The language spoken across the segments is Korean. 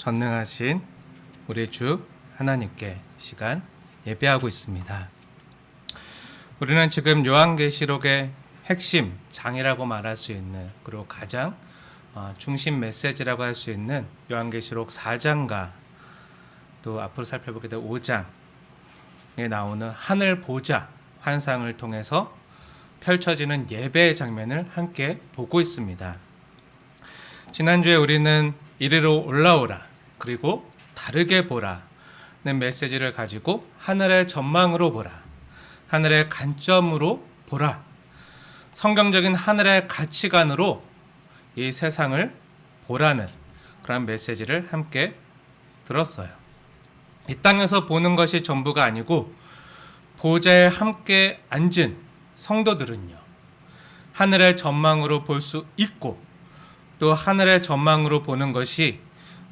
전능하신 우리 주 하나님께 시간 예배하고 있습니다. 우리는 지금 요한계시록의 핵심 장이라고 말할 수 있는, 그리고 가장 중심 메시지라고 할 수 있는 요한계시록 4장과 또 앞으로 살펴보게 될 5장에 나오는 하늘 보좌 환상을 통해서 펼쳐지는 예배의 장면을 함께 보고 있습니다. 지난주에 우리는 이리로 올라오라, 그리고 다르게 보라는 메시지를 가지고 하늘의 전망으로 보라, 하늘의 관점으로 보라, 성경적인 하늘의 가치관으로 이 세상을 보라는 그런 메시지를 함께 들었어요. 이 땅에서 보는 것이 전부가 아니고 보좌에 함께 앉은 성도들은요, 하늘의 전망으로 볼 수 있고, 또 하늘의 전망으로 보는 것이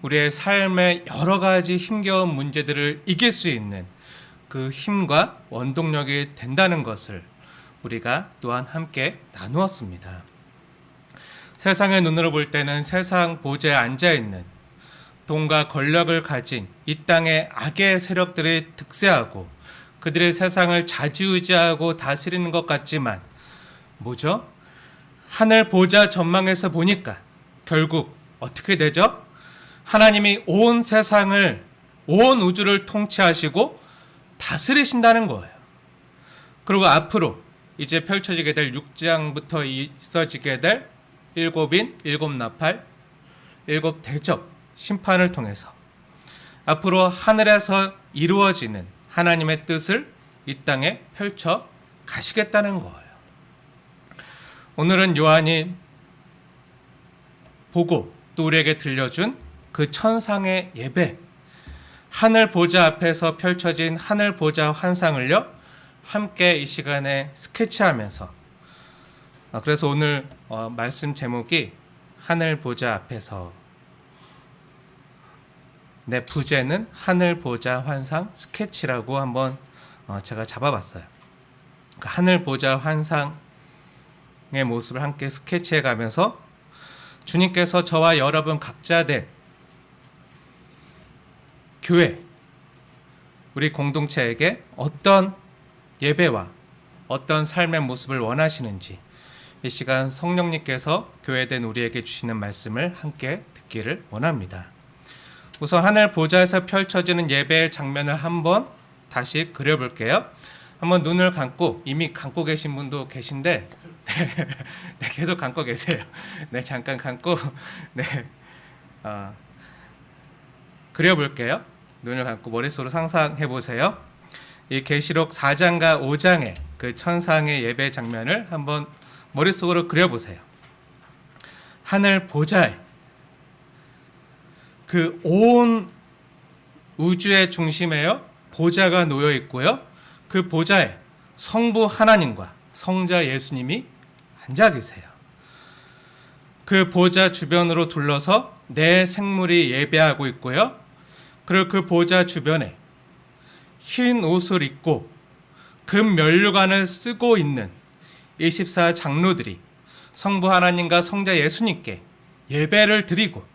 우리의 삶의 여러 가지 힘겨운 문제들을 이길 수 있는 그 힘과 원동력이 된다는 것을 우리가 또한 함께 나누었습니다. 세상의 눈으로 볼 때는 세상 보좌에 앉아있는 돈과 권력을 가진 이 땅의 악의 세력들이 득세하고 그들의 세상을 좌지우지하고 다스리는 것 같지만, 뭐죠? 하늘 보좌 전망에서 보니까 결국 어떻게 되죠? 하나님이 온 세상을, 온 우주를 통치하시고 다스리신다는 거예요. 그리고 앞으로 이제 펼쳐지게 될 6장부터 있어지게 될 일곱인, 일곱 나팔, 일곱 대접 심판을 통해서 앞으로 하늘에서 이루어지는 하나님의 뜻을 이 땅에 펼쳐 가시겠다는 거예요. 오늘은 요한이 보고 또 우리에게 들려준 그 천상의 예배, 하늘 보좌 앞에서 펼쳐진 하늘 보좌 환상을요, 함께 이 시간에 스케치하면서, 그래서 오늘 말씀 제목이 하늘 보좌 앞에서, 내 부제는 하늘 보좌 환상 스케치라고 한번 제가 잡아봤어요. 그 하늘 보좌 환상의 모습을 함께 스케치해 가면서 주님께서 저와 여러분 각자 된 교회, 우리 공동체에게 어떤 예배와 어떤 삶의 모습을 원하시는지, 이 시간 성령님께서 교회된 우리에게 주시는 말씀을 함께 듣기를 원합니다. 우선 하늘 보좌에서 펼쳐지는 예배의 장면을 한번 다시 그려볼게요. 한번 눈을 감고, 이미 감고 계신 분도 계신데 네, 계속 감고 계세요. 네, 잠깐 감고 그려볼게요. 눈을 감고 머릿속으로 상상해 보세요. 이 계시록 4장과 5장의 그 천상의 예배 장면을 한번 머릿속으로 그려보세요. 하늘 보좌에 그 온 우주의 중심에요, 보좌가 놓여 있고요, 그 보좌에 성부 하나님과 성자 예수님이 앉아 계세요. 그 보좌 주변으로 둘러서 네 생물이 예배하고 있고요, 그리고 그 보좌 주변에 흰 옷을 입고 금 면류관을 쓰고 있는 24 장로들이 성부 하나님과 성자 예수님께 예배를 드리고,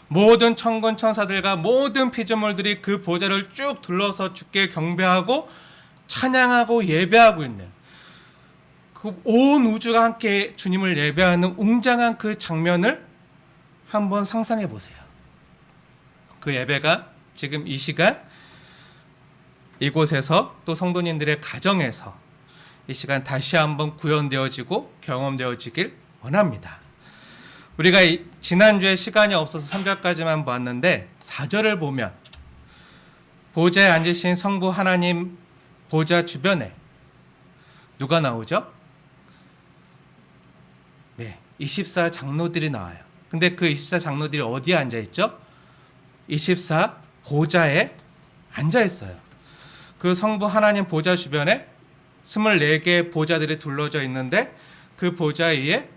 모든 천군 천사들과 모든 피조물들이 그 보좌를 쭉 둘러서 주께 경배하고 찬양하고 예배하고 있는 그 온 우주가 함께 주님을 예배하는 웅장한 그 장면을 한번 상상해 보세요. 그 예배가 지금 이 시간 이곳에서, 또 성도님들의 가정에서 이 시간 다시 한번 구현되어지고 경험되어지길 원합니다. 우리가 지난주에 시간이 없어서 3절까지만 보았는데 4절을 보면 보좌에 앉으신 성부 하나님 보좌 주변에 누가 나오죠? 네, 24 장로들이 나와요. 근데 그 24 장로들이 어디에 앉아 있죠? 24 보좌에 앉아 있어요. 그 성부 하나님 보좌 주변에 24개의 보좌들이 둘러져 있는데, 그 보좌 위에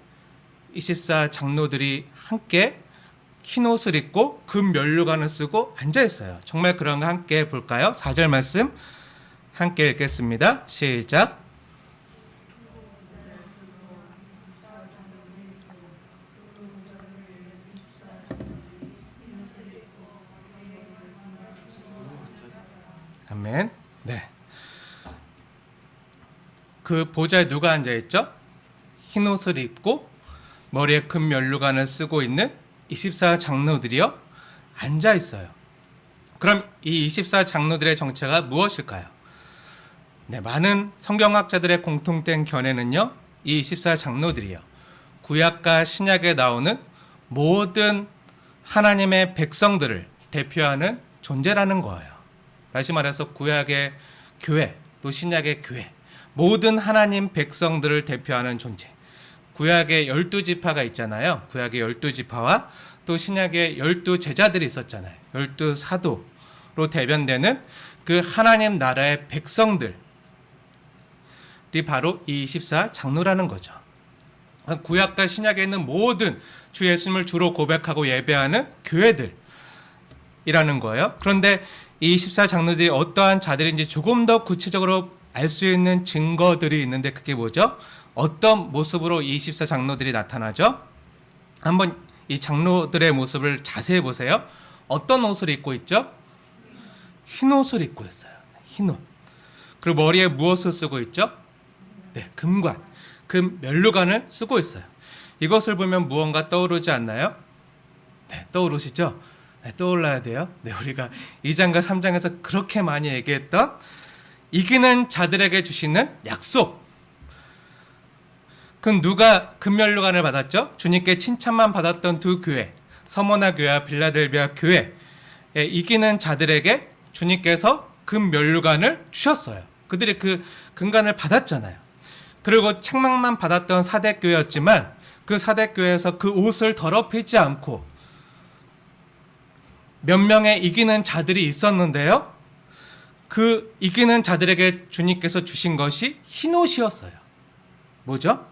24 장로들이 함께 흰 옷을 입고 금 면류관을 쓰고 앉아 있어요. 정말 그런 거 함께 볼까요? 4절 말씀 함께 읽겠습니다. 시작. 아멘. 네. 그 보좌에 누가 앉아있죠? 흰 옷을 입고 머리에 금 면류관을 쓰고 있는 24 장로들이요 앉아있어요. 그럼 이 24 장로들의 정체가 무엇일까요? 네, 많은 성경학자들의 공통된 견해는요, 이 24 장로들이요, 구약과 신약에 나오는 모든 하나님의 백성들을 대표하는 존재라는 거예요. 다시 말해서 구약의 교회, 또 신약의 교회, 모든 하나님 백성들을 대표하는 존재. 구약의 12지파가 있잖아요. 구약의 12지파와 또 신약의 12제자들이 있었잖아요. 12사도로 대변되는 그 하나님 나라의 백성들이 바로 이 24 장로라는 거죠. 구약과 신약에 있는 모든 주 예수님을 주로 고백하고 예배하는 교회들이라는 거예요. 그런데 이 24 장로들이 어떠한 자들인지 조금 더 구체적으로 알 수 있는 증거들이 있는데 그게 뭐죠? 어떤 모습으로 이 24 장로들이 나타나죠? 한번 이 장로들의 모습을 자세히 보세요. 어떤 옷을 입고 있죠? 흰 옷을 입고 있어요. 흰 옷. 그리고 머리에 무엇을 쓰고 있죠? 네, 금관, 금 면류관을 쓰고 있어요. 이것을 보면 무언가 떠오르지 않나요? 네, 떠오르시죠? 네, 떠올라야 돼요. 네, 우리가 2장과 3장에서 그렇게 많이 얘기했던 이기는 자들에게 주시는 약속. 그럼 누가 금면류관을 받았죠? 주님께 칭찬만 받았던 두 교회, 서머나 교회와 빌라델비아 교회, 이기는 자들에게 주님께서 금면류관을 주셨어요. 그들이 그 금관을 받았잖아요. 그리고 책망만 받았던 사대교회였지만 그 사대교회에서 그 옷을 더럽히지 않고 몇 명의 이기는 자들이 있었는데요. 그 이기는 자들에게 주님께서 주신 것이 흰 옷이었어요. 뭐죠?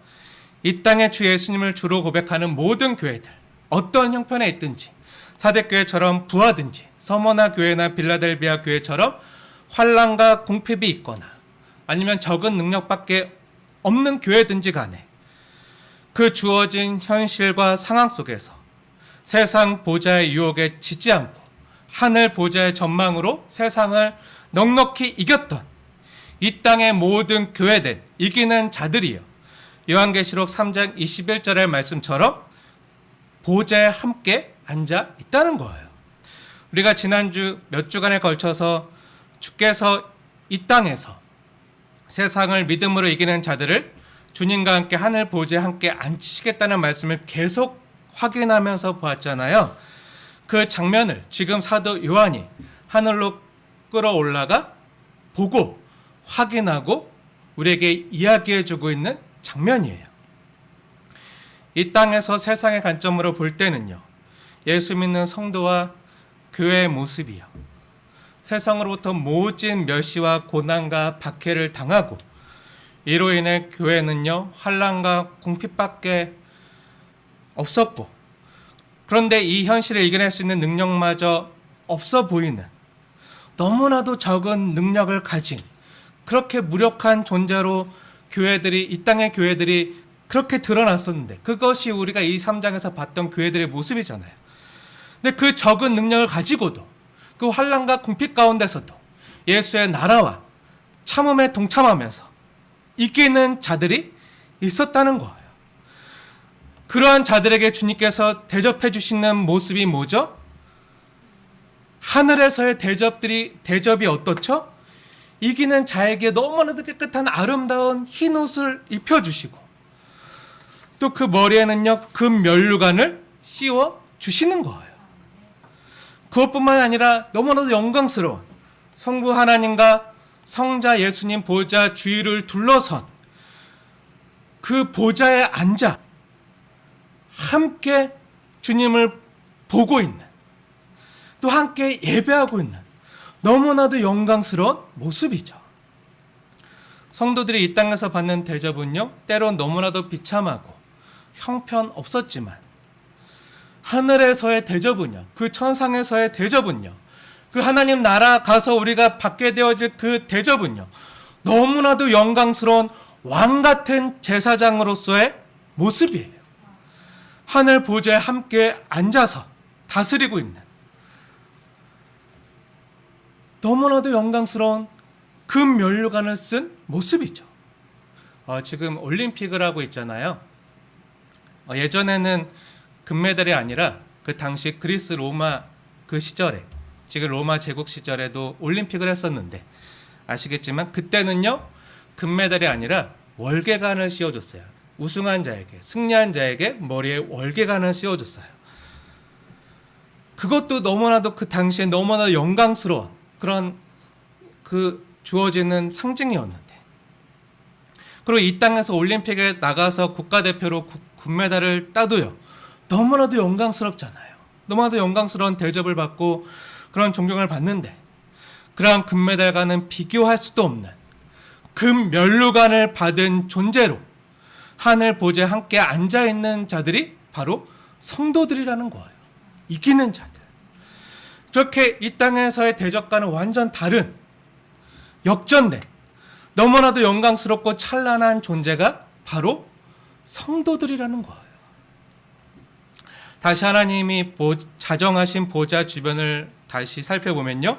이 땅에 주 예수님을 주로 고백하는 모든 교회들, 어떤 형편에 있든지, 사대교회처럼 부하든지, 서머나 교회나 빌라델비아 교회처럼 환난과 궁핍이 있거나 아니면 적은 능력밖에 없는 교회든지 간에 그 주어진 현실과 상황 속에서 세상 보좌의 유혹에 지지 않고 하늘 보좌의 전망으로 세상을 넉넉히 이겼던 이 땅의 모든 교회된 이기는 자들이요, 요한계시록 3장 21절의 말씀처럼 보좌에 함께 앉아 있다는 거예요. 우리가 지난주 몇 주간에 걸쳐서 주께서 이 땅에서 세상을 믿음으로 이기는 자들을 주님과 함께 하늘 보좌에 함께 앉히시겠다는 말씀을 계속 확인하면서 보았잖아요. 그 장면을 지금 사도 요한이 하늘로 끌어올라가 보고 확인하고 우리에게 이야기해주고 있는 장면이에요. 이 땅에서 세상의 관점으로 볼 때는요, 예수 믿는 성도와 교회의 모습이요, 세상으로부터 모진 멸시와 고난과 박해를 당하고 이로 인해 교회는요 환난과 궁핍밖에 없었고, 그런데 이 현실을 이겨낼 수 있는 능력마저 없어 보이는 너무나도 적은 능력을 가진 그렇게 무력한 존재로 교회들이, 이 땅의 교회들이 그렇게 드러났었는데 그것이 우리가 이 3장에서 봤던 교회들의 모습이잖아요. 근데 그 적은 능력을 가지고도 그 환난과 궁핍 가운데서도 예수의 나라와 참음에 동참하면서 이기는 자들이 있었다는 거예요. 그러한 자들에게 주님께서 대접해 주시는 모습이 뭐죠? 하늘에서의 대접이 어떻죠? 이기는 자에게 너무나도 깨끗한 아름다운 흰 옷을 입혀주시고 또 그 머리에는요 금 면류관을 씌워 주시는 거예요. 그것뿐만 아니라 너무나도 영광스러운 성부 하나님과 성자 예수님 보좌 주위를 둘러선 그 보좌에 앉아 함께 주님을 보고 있는, 또 함께 예배하고 있는 너무나도 영광스러운 모습이죠. 성도들이 이 땅에서 받는 대접은요 때론 너무나도 비참하고 형편없었지만 하늘에서의 대접은요, 그 천상에서의 대접은요, 그 하나님 나라 가서 우리가 받게 되어질 그 대접은요 너무나도 영광스러운 왕 같은 제사장으로서의 모습이에요. 하늘 보좌에 함께 앉아서 다스리고 있는 너무나도 영광스러운 금 면류관을 쓴 모습이죠. 지금 올림픽을 하고 있잖아요. 예전에는 금메달이 아니라 그 당시 그리스 로마 그 시절에, 지금 로마 제국 시절에도 올림픽을 했었는데 아시겠지만 그때는요 금메달이 아니라 월계관을 씌워줬어요. 우승한 자에게, 승리한 자에게 머리에 월계관을 씌워줬어요. 그것도 너무나도 그 당시에 너무나 영광스러운 그런 그 주어지는 상징이었는데, 그리고 이 땅에서 올림픽에 나가서 국가대표로 금메달을 따도요 너무나도 영광스럽잖아요. 너무나도 영광스러운 대접을 받고 그런 존경을 받는데, 그러한 금메달과는 비교할 수도 없는 금 면류관을 받은 존재로 하늘 보좌에 함께 앉아있는 자들이 바로 성도들이라는 거예요. 이기는 자들. 그렇게 이 땅에서의 대접과는 완전 다른 역전된 너무나도 영광스럽고 찬란한 존재가 바로 성도들이라는 거예요. 다시 하나님이 자정하신 보좌 주변을 다시 살펴보면요,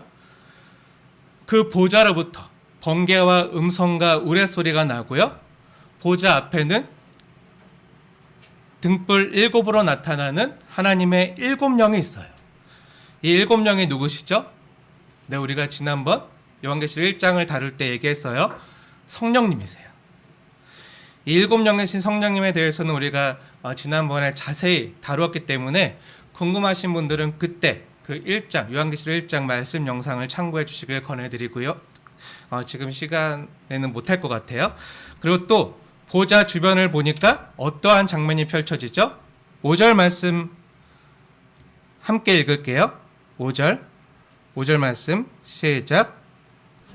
그 보좌로부터 번개와 음성과 우레소리가 나고요, 보좌 앞에는 등불 7으로 나타나는 하나님의 7영이 있어요. 이 7영이 누구시죠? 네, 우리가 지난번 요한계시록 1장을 다룰 때 얘기했어요. 성령님이세요. 이 7영이신 성령님에 대해서는 우리가 지난번에 자세히 다루었기 때문에 궁금하신 분들은 그때 그 1장, 요한계시록 1장 말씀 영상을 참고해 주시길 권해드리고요. 지금 시간에는 못할 것 같아요. 그리고 또 보좌 주변을 보니까 어떠한 장면이 펼쳐지죠? 5절 말씀 함께 읽을게요. 5절 말씀 시작.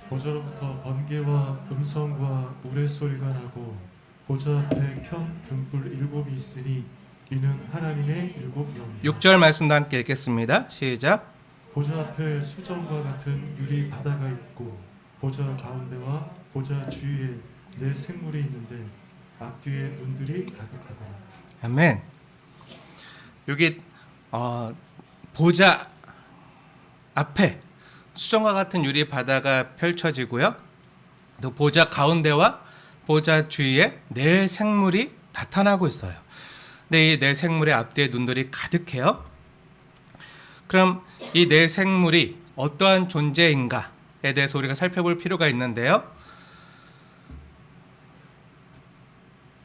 보좌로부터 번개와 음성과 우레소리가 나고 보좌 앞에 켠 등불 7이 있으니 이는 하나님의 7영이라. 6절 말씀도 함께 읽겠습니다. 시작. 보좌 앞에 수정과 같은 유리 바다가 있고 보좌 가운데와 보좌 주위에 네 생물이 있는데 앞뒤에 눈들이 가득하더라. 아멘. 여기 보좌 앞에 수정과 같은 유리 바다가 펼쳐지고요, 또 보좌 가운데와 보좌 주위에 네 생물이 나타나고 있어요. 근데 이 네 생물의 앞뒤에 눈들이 가득해요. 그럼 이 네 생물이 어떠한 존재인가에 대해서 우리가 살펴볼 필요가 있는데요,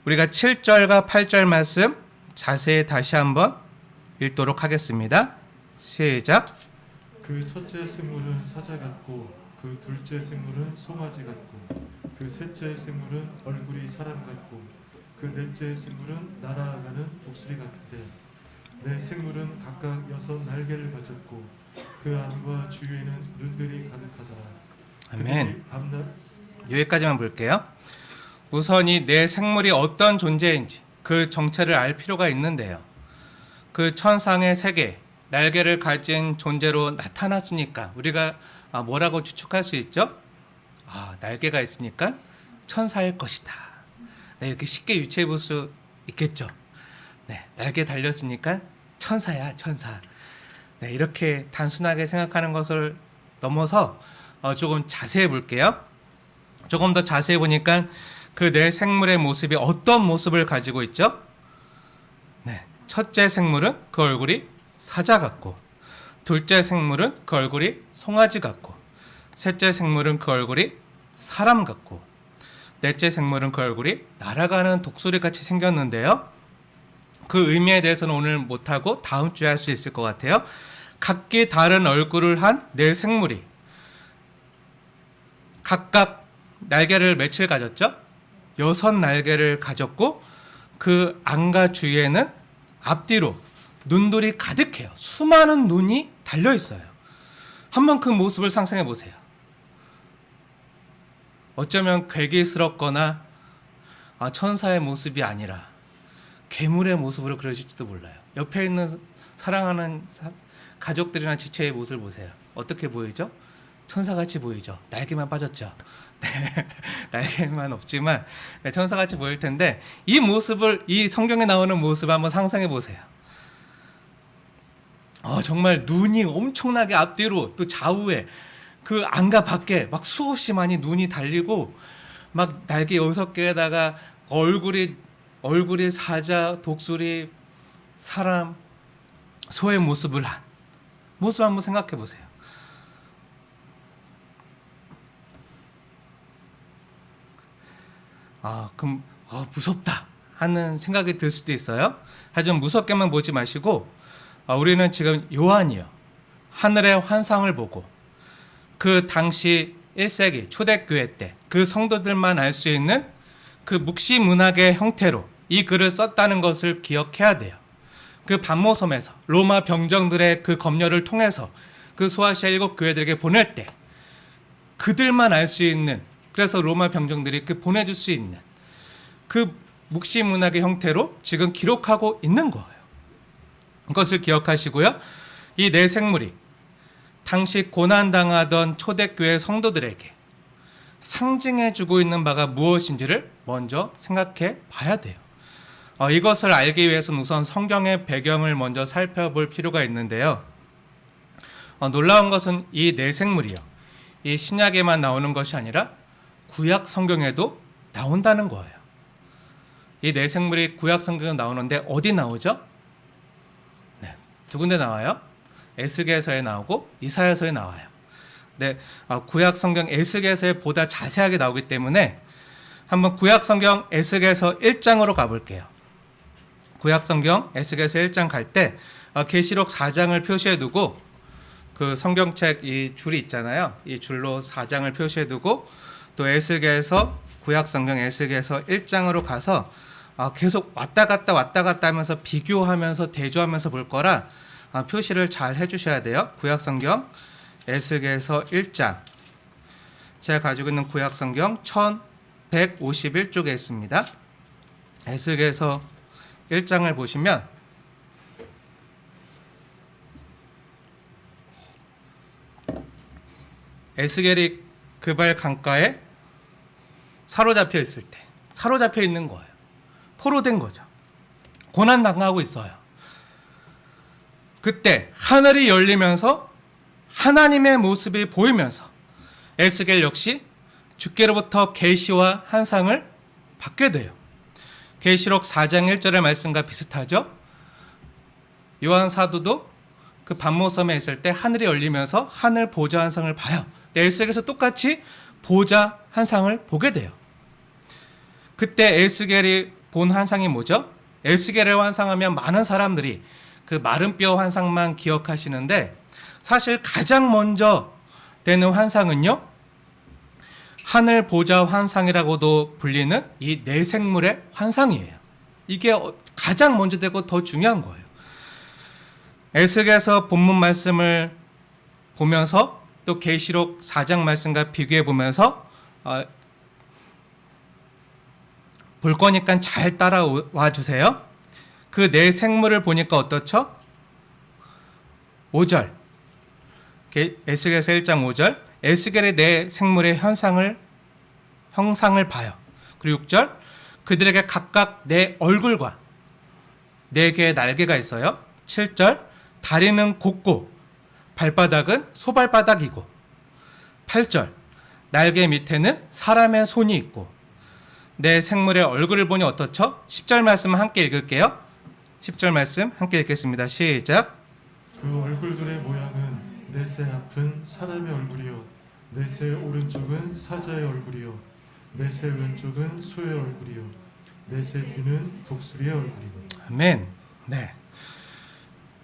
우리가 7절과 8절 말씀 자세히 다시 한번 읽도록 하겠습니다. 시작. 그 첫째 생물은 사자 같고 그 둘째 생물은 송아지 같고 그 셋째 생물은 얼굴이 사람 같고 그 넷째 생물은 날아가는 독수리 같은데 네 생물은 각각 6 날개를 가졌고 그 안과 주위에는 눈들이 가득하더라. 아멘. 밤낮 여기까지만 볼게요. 우선 이 네 생물이 어떤 존재인지 그 정체를 알 필요가 있는데요, 그 천상의 세계, 날개를 가진 존재로 나타났으니까 우리가 뭐라고 추측할 수 있죠? 날개가 있으니까 천사일 것이다. 네, 이렇게 쉽게 유추해 볼 수 있겠죠. 네, 날개 달렸으니까 천사야, 천사. 네, 이렇게 단순하게 생각하는 것을 넘어서 조금 자세히 볼게요. 조금 더 자세히 보니까 그 네 생물의 모습이 어떤 모습을 가지고 있죠? 네, 첫째 생물은 그 얼굴이 사자 같고, 둘째 생물은 그 얼굴이 송아지 같고, 셋째 생물은 그 얼굴이 사람 같고, 넷째 생물은 그 얼굴이 날아가는 독수리 같이 생겼는데요, 그 의미에 대해서는 오늘 못하고 다음 주에 할 수 있을 것 같아요. 각기 다른 얼굴을 한 네 생물이 각각 날개를 며칠 가졌죠? 6 날개를 가졌고, 그 안과 주위에는 앞뒤로 눈들이 가득해요. 수많은 눈이 달려 있어요. 한번 그 모습을 상상해 보세요. 어쩌면 괴기스럽거나 천사의 모습이 아니라 괴물의 모습으로 그려질지도 몰라요. 옆에 있는 사랑하는 가족들이나 지체의 모습을 보세요. 어떻게 보이죠? 천사같이 보이죠. 날개만 빠졌죠. 네, 날개만 없지만 천사같이 보일 텐데, 이 모습을, 이 성경에 나오는 모습을 한번 상상해 보세요. 정말 눈이 엄청나게 앞뒤로 또 좌우에 그 안과 밖에 막 수없이 많이 눈이 달리고 막 날개 6개에다가 얼굴이 사자, 독수리, 사람, 소의 모습을 한 모습 한번 생각해 보세요. 그럼 무섭다 하는 생각이 들 수도 있어요. 하지만 무섭게만 보지 마시고 우리는 지금 요한이요, 하늘의 환상을 보고 그 당시 1세기 초대교회 때 그 성도들만 알 수 있는 그 묵시 문학의 형태로 이 글을 썼다는 것을 기억해야 돼요. 그 반모섬에서 로마 병정들의 그 검열을 통해서 그 소아시아 7교회들에게 보낼 때 그들만 알 수 있는, 그래서 로마 병정들이 그 보내줄 수 있는 그 묵시 문학의 형태로 지금 기록하고 있는 거예요. 그것을 기억하시고요. 이 네 생물이 당시 고난당하던 초대교회 성도들에게 상징해주고 있는 바가 무엇인지를 먼저 생각해 봐야 돼요. 이것을 알기 위해서는 우선 성경의 배경을 먼저 살펴볼 필요가 있는데요. 놀라운 것은 이 네 생물이요, 이 신약에만 나오는 것이 아니라 구약 성경에도 나온다는 거예요. 이 네 생물이 구약 성경에 나오는데 어디 나오죠? 네, 두 군데 나와요. 에스겔서에 나오고 이사야서에 나와요. 네, 구약 성경 에스겔서에 보다 자세하게 나오기 때문에 한번 구약 성경 에스겔서 1장으로 가볼게요. 구약 성경 에스겔서 1장 갈 때 계시록 4장을 표시해 두고 그 성경책 이 줄이 있잖아요. 이 줄로 4장을 표시해 두고 또 에스겔서 구약 성경 에스겔서 1장으로 가서 계속 왔다 갔다 하면서 비교하면서 대조하면서 볼 거라 표시를 잘 해주셔야 돼요. 구약 성경 에스겔서 1장, 제가 가지고 있는 구약 성경 1151쪽에 있습니다. 에스겔서 1장을 보시면 에스겔이 그발 강가에 사로잡혀 있을 때, 사로잡혀 있는 거예요. 포로된 거죠. 고난 당하고 있어요. 그때 하늘이 열리면서 하나님의 모습이 보이면서 에스겔 역시 주께로부터 계시와 환상을 받게 돼요. 계시록 4장 1절의 말씀과 비슷하죠. 요한 사도도 그 반모섬에 있을 때 하늘이 열리면서 하늘 보좌 환상을 봐요. 에스겔에서 똑같이 보좌 환상을 보게 돼요. 그때 에스겔이 본 환상이 뭐죠? 에스겔의 환상하면 많은 사람들이 그 마른 뼈 환상만 기억하시는데 사실 가장 먼저 되는 환상은요, 하늘 보좌 환상이라고도 불리는 이 네 생물의 환상이에요. 이게 가장 먼저 되고 더 중요한 거예요. 에스겔서 본문 말씀을 보면서 또 계시록 4장 말씀과 비교해 보면서 볼 거니까 잘 따라와 주세요. 그 네 생물을 보니까 어떻죠? 5절, 에스겔서 1장 5절, 에스겔의 네 생물의 형상을 봐요. 그리고 6절, 그들에게 각각 네 얼굴과 네 개의 날개가 있어요. 7절, 다리는 곱고 발바닥은 소발바닥이고, 8절, 날개 밑에는 사람의 손이 있고, 네 생물의 얼굴을 보니 어떻죠? 10절 말씀 함께 읽을게요. 10절 말씀 함께 읽겠습니다. 시작. 그 얼굴들의 모양은 넷의 앞은 사람의 얼굴이요, 넷의 오른쪽은 사자의 얼굴이요, 넷의 왼쪽은 소의 얼굴이요, 넷의 뒤는 독수리의 얼굴이요. 아멘. 네.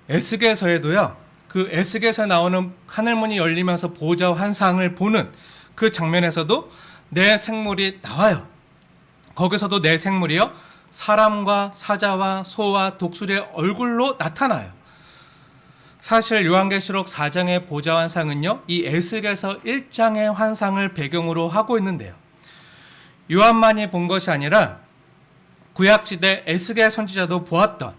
에스겔서에도요, 그 에스겔서에 나오는 하늘문이 열리면서 보좌 환상을 보는 그 장면에서도 네 생물이 나와요. 거기서도 네 생물이요, 사람과 사자와 소와 독수리의 얼굴로 나타나요. 사실 요한계시록 4장의 보좌 환상은요, 이 에스겔서 1장의 환상을 배경으로 하고 있는데요, 요한만이 본 것이 아니라 구약시대 에스겔 선지자도 보았던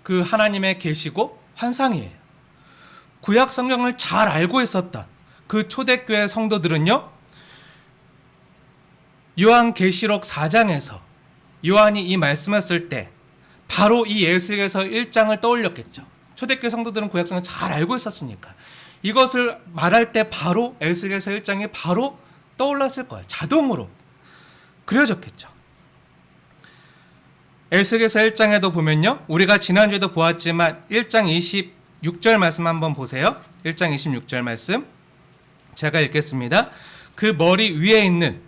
그 하나님의 계시고 환상이에요. 구약 성경을 잘 알고 있었던 그 초대교회 성도들은요, 요한계시록 4장에서 요한이 이 말씀을 쓸 때 바로 이 에스겔서 1장을 떠올렸겠죠. 초대교회 성도들은 구약 성경을 잘 알고 있었으니까 이것을 말할 때 바로 에스겔서 1장이 바로 떠올랐을 거예요. 자동으로 그려졌겠죠. 에스겔서 1장에도 보면요, 우리가 지난주에도 보았지만 1장 26절 말씀 한번 보세요. 1장 26절 말씀 제가 읽겠습니다. 그 머리 위에 있는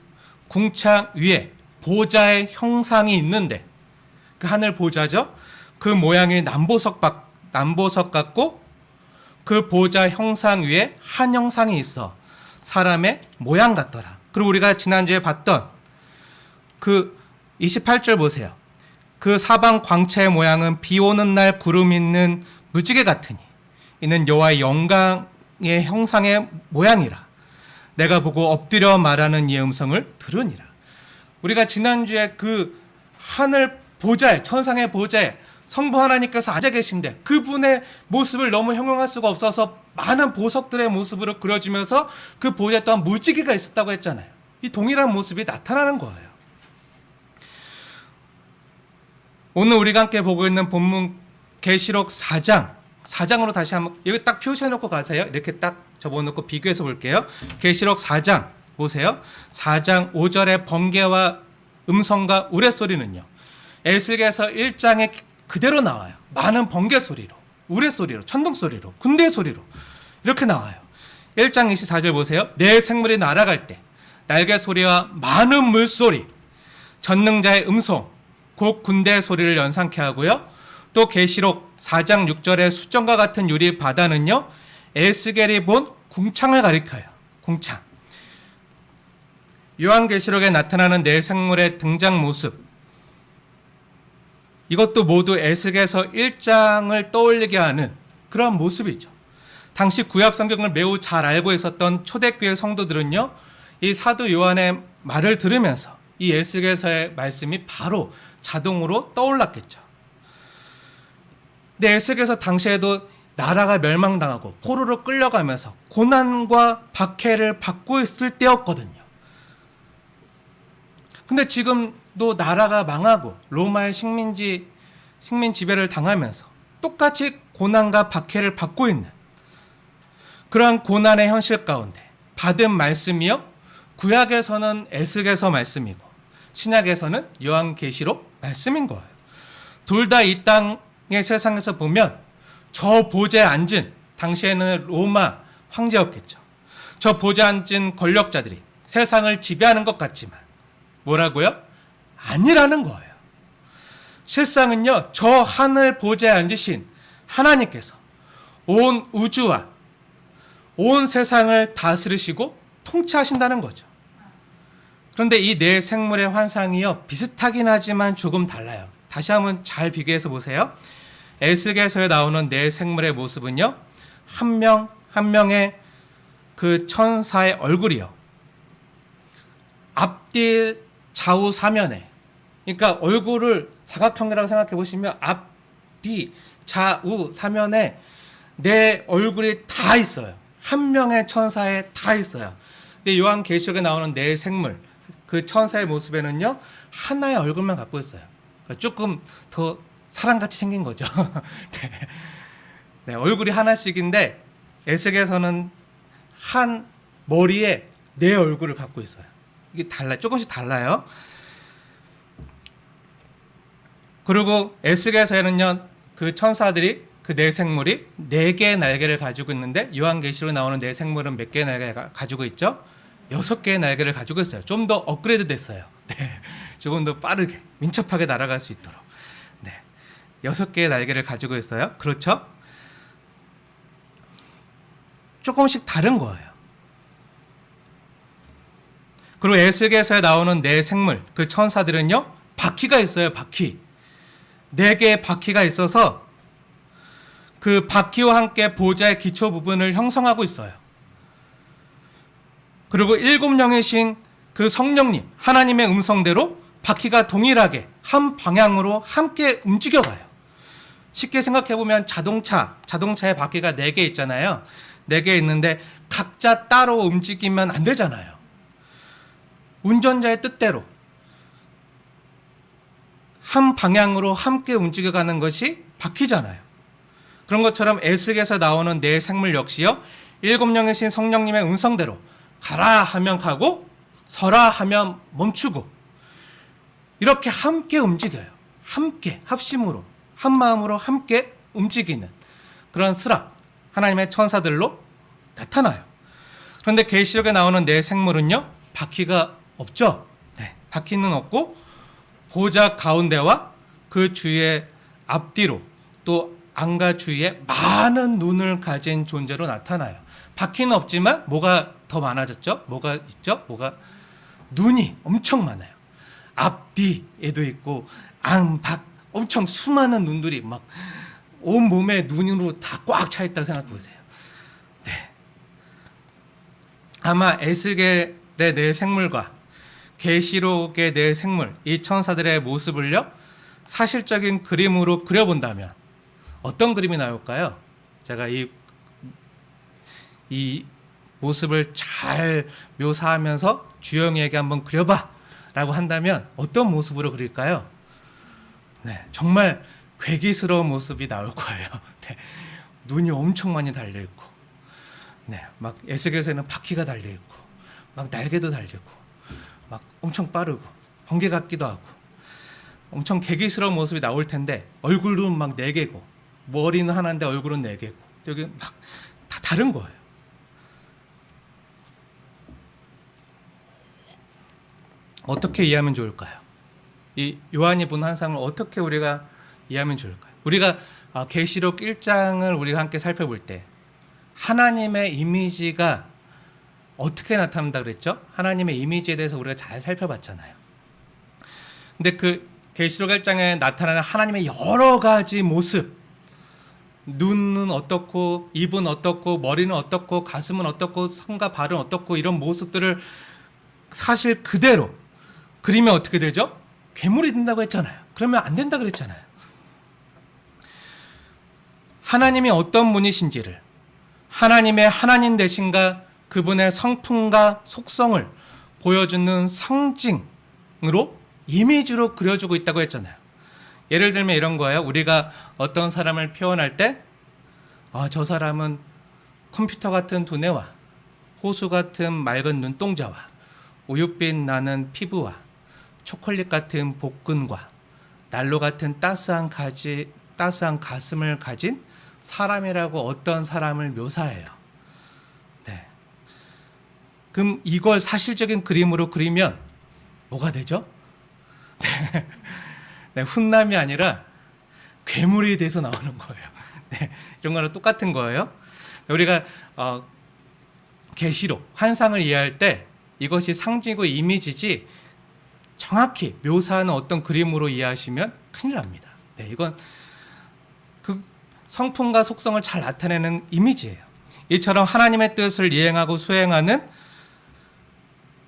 궁창 위에 보좌의 형상이 있는데, 그 하늘 보좌죠. 그 모양이 남보석 같고 그 보좌 형상 위에 한 형상이 있어 사람의 모양 같더라. 그리고 우리가 지난주에 봤던 그 28절 보세요. 그 사방 광채의 모양은 비 오는 날 구름 있는 무지개 같으니 이는 여호와의 영광의 형상의 모양이라. 내가 보고 엎드려 말하는 이의 음성을 들으니라. 우리가 지난주에 그 하늘 보좌에, 천상의 보좌에 성부 하나님께서 앉아 계신데 그분의 모습을 너무 형용할 수가 없어서 많은 보석들의 모습으로 그려지면서 그 보좌에 또한 무지개가 있었다고 했잖아요. 이 동일한 모습이 나타나는 거예요. 오늘 우리가 함께 보고 있는 본문 계시록 4장으로 다시 한번 여기 딱 표시해놓고 가세요. 이렇게 딱 접어놓고 비교해서 볼게요. 계시록 4장 보세요. 4장 5절의 번개와 음성과 우레소리는요, 에스겔서 1장에 그대로 나와요. 많은 번개 소리로, 우레 소리로, 천둥 소리로, 군대 소리로 이렇게 나와요. 1장 24절 보세요. 내 생물이 날아갈 때 날개 소리와 많은 물소리, 전능자의 음성, 곧 군대 소리를 연상케 하고요. 또 계시록 4장 6절의 수정과 같은 유리 바다는요, 에스겔이 본 궁창을 가리켜요. 궁창. 요한계시록에 나타나는 네 생물의 등장 모습, 이것도 모두 에스겔서 1장을 떠올리게 하는 그런 모습이죠. 당시 구약 성경을 매우 잘 알고 있었던 초대교회 성도들은요, 이 사도 요한의 말을 들으면서 이 에스겔서의 말씀이 바로 자동으로 떠올랐겠죠. 근데 에스겔서 당시에도 나라가 멸망당하고 포로로 끌려가면서 고난과 박해를 받고 있을 때였거든요. 근데 지금도 나라가 망하고 로마의 식민 지배를 당하면서 똑같이 고난과 박해를 받고 있는 그러한 고난의 현실 가운데 받은 말씀이요, 구약에서는 에스겔서 말씀이고 신약에서는 요한계시록 말씀인 거예요. 둘 다 이 땅의 세상에서 보면 저 보좌에 앉은, 당시에는 로마 황제였겠죠. 저 보좌에 앉은 권력자들이 세상을 지배하는 것 같지만 뭐라고요? 아니라는 거예요. 실상은요, 저 하늘 보좌에 앉으신 하나님께서 온 우주와 온 세상을 다스리시고 통치하신다는 거죠. 그런데 이 네 생물의 환상이요, 비슷하긴 하지만 조금 달라요. 다시 한번 잘 비교해서 보세요. 에스겔서에 나오는 네 생물의 모습은요, 한 명 한 명의 그 천사의 얼굴이요, 앞뒤 좌우 사면에, 그러니까 얼굴을 사각형이라고 생각해 보시면 앞뒤 좌우 사면에 내 얼굴이 다 있어요. 한 명의 천사에 다 있어요. 근데 요한계시록에 나오는 네 생물, 그 천사의 모습에는요, 하나의 얼굴만 갖고 있어요. 그러니까 조금 더 사람같이 생긴 거죠. 네. 네, 얼굴이 하나씩인데 에스겔서는 한 머리에 네 얼굴을 갖고 있어요. 이게 조금씩 달라요. 그리고 에스겔서에는요, 그 천사들이, 그 네 생물이 네 개의 날개를 가지고 있는데 요한계시록에 나오는 네 생물은 몇 개의 날개를 가지고 있죠? 6개의 날개를 가지고 있어요. 좀 더 업그레이드 됐어요. 네, 조금 더 빠르게 민첩하게 날아갈 수 있도록. 네, 6개의 날개를 가지고 있어요. 그렇죠? 조금씩 다른 거예요. 그리고 에스겔서에 나오는 네 생물, 그 천사들은요, 바퀴가 있어요. 바퀴. 4개의 바퀴가 있어서 그 바퀴와 함께 보좌의 기초 부분을 형성하고 있어요. 그리고 7명이신 그 성령님, 하나님의 음성대로 바퀴가 동일하게 한 방향으로 함께 움직여가요. 쉽게 생각해보면 자동차의 바퀴가 4개 있잖아요. 4개 있는데 각자 따로 움직이면 안 되잖아요. 운전자의 뜻대로 한 방향으로 함께 움직여가는 것이 바퀴잖아요. 그런 것처럼 에스겔에서 나오는 네 생물 역시요, 일곱 영이신 성령님의 음성대로 가라 하면 가고 서라 하면 멈추고 이렇게 함께 움직여요. 함께 합심으로 한 마음으로 함께 움직이는 그런 스랍 하나님의 천사들로 나타나요. 그런데 계시록에 나오는 네 생물은요, 바퀴가 없죠. 네, 바퀴는 없고 보좌 가운데와 그 주위의 앞뒤로 또 안과 주위에 많은 눈을 가진 존재로 나타나요. 바퀴는 없지만 뭐가 더 많아졌죠? 뭐가 있죠? 눈이 엄청 많아요. 앞뒤에도 있고 안, 밖 엄청 수많은 눈들이 막 온 몸에 눈으로 다 꽉 차 있다고 생각해 보세요. 네. 아마 에스겔의 네 생물과 계시록의 네 생물, 이 천사들의 모습을요, 사실적인 그림으로 그려본다면 어떤 그림이 나올까요? 제가 이 모습을 잘 묘사하면서 주영이에게 한번 그려봐 라고 한다면 어떤 모습으로 그릴까요? 네, 정말 괴기스러운 모습이 나올 거예요. 네, 눈이 엄청 많이 달려있고, 네, 막 에스겔에서는 바퀴가 달려있고, 막 날개도 달리고, 막 엄청 빠르고, 번개 같기도 하고, 엄청 괴기스러운 모습이 나올 텐데, 얼굴은 막 4개고, 머리는 하나인데 얼굴은 4개고, 여기 막 다 다른 거예요. 어떻게 이해하면 좋을까요? 이 요한이 본 환상을 어떻게 우리가 이해하면 좋을까요? 우리가 계시록 1장을 우리가 함께 살펴볼 때 하나님의 이미지가 어떻게 나타난다 그랬죠? 하나님의 이미지에 대해서 우리가 잘 살펴봤잖아요. 근데 그 계시록 1장에 나타나는 하나님의 여러 가지 모습, 눈은 어떻고, 입은 어떻고, 머리는 어떻고, 가슴은 어떻고, 손과 발은 어떻고, 이런 모습들을 사실 그대로 그리면 어떻게 되죠? 괴물이 된다고 했잖아요. 그러면 안 된다 그랬잖아요. 하나님이 어떤 분이신지를, 하나님의 하나님 되신가, 그분의 성품과 속성을 보여주는 상징으로, 이미지로 그려주고 있다고 했잖아요. 예를 들면 이런 거예요. 우리가 어떤 사람을 표현할 때, 저 사람은 컴퓨터 같은 두뇌와 호수 같은 맑은 눈동자와 우윳빛 나는 피부와 초콜릿 같은 복근과 난로 같은 따스한 가슴을 가진 사람이라고 어떤 사람을 묘사해요. 네. 그럼 이걸 사실적인 그림으로 그리면 뭐가 되죠? 네, 훈남이 아니라 괴물이 돼서 나오는 거예요. 네, 이런 거랑 똑같은 거예요. 우리가 계시록, 환상을 이해할 때 이것이 상징이고 이미지지 정확히 묘사하는 어떤 그림으로 이해하시면 큰일 납니다. 네, 이건 그 성품과 속성을 잘 나타내는 이미지예요. 이처럼 하나님의 뜻을 이행하고 수행하는,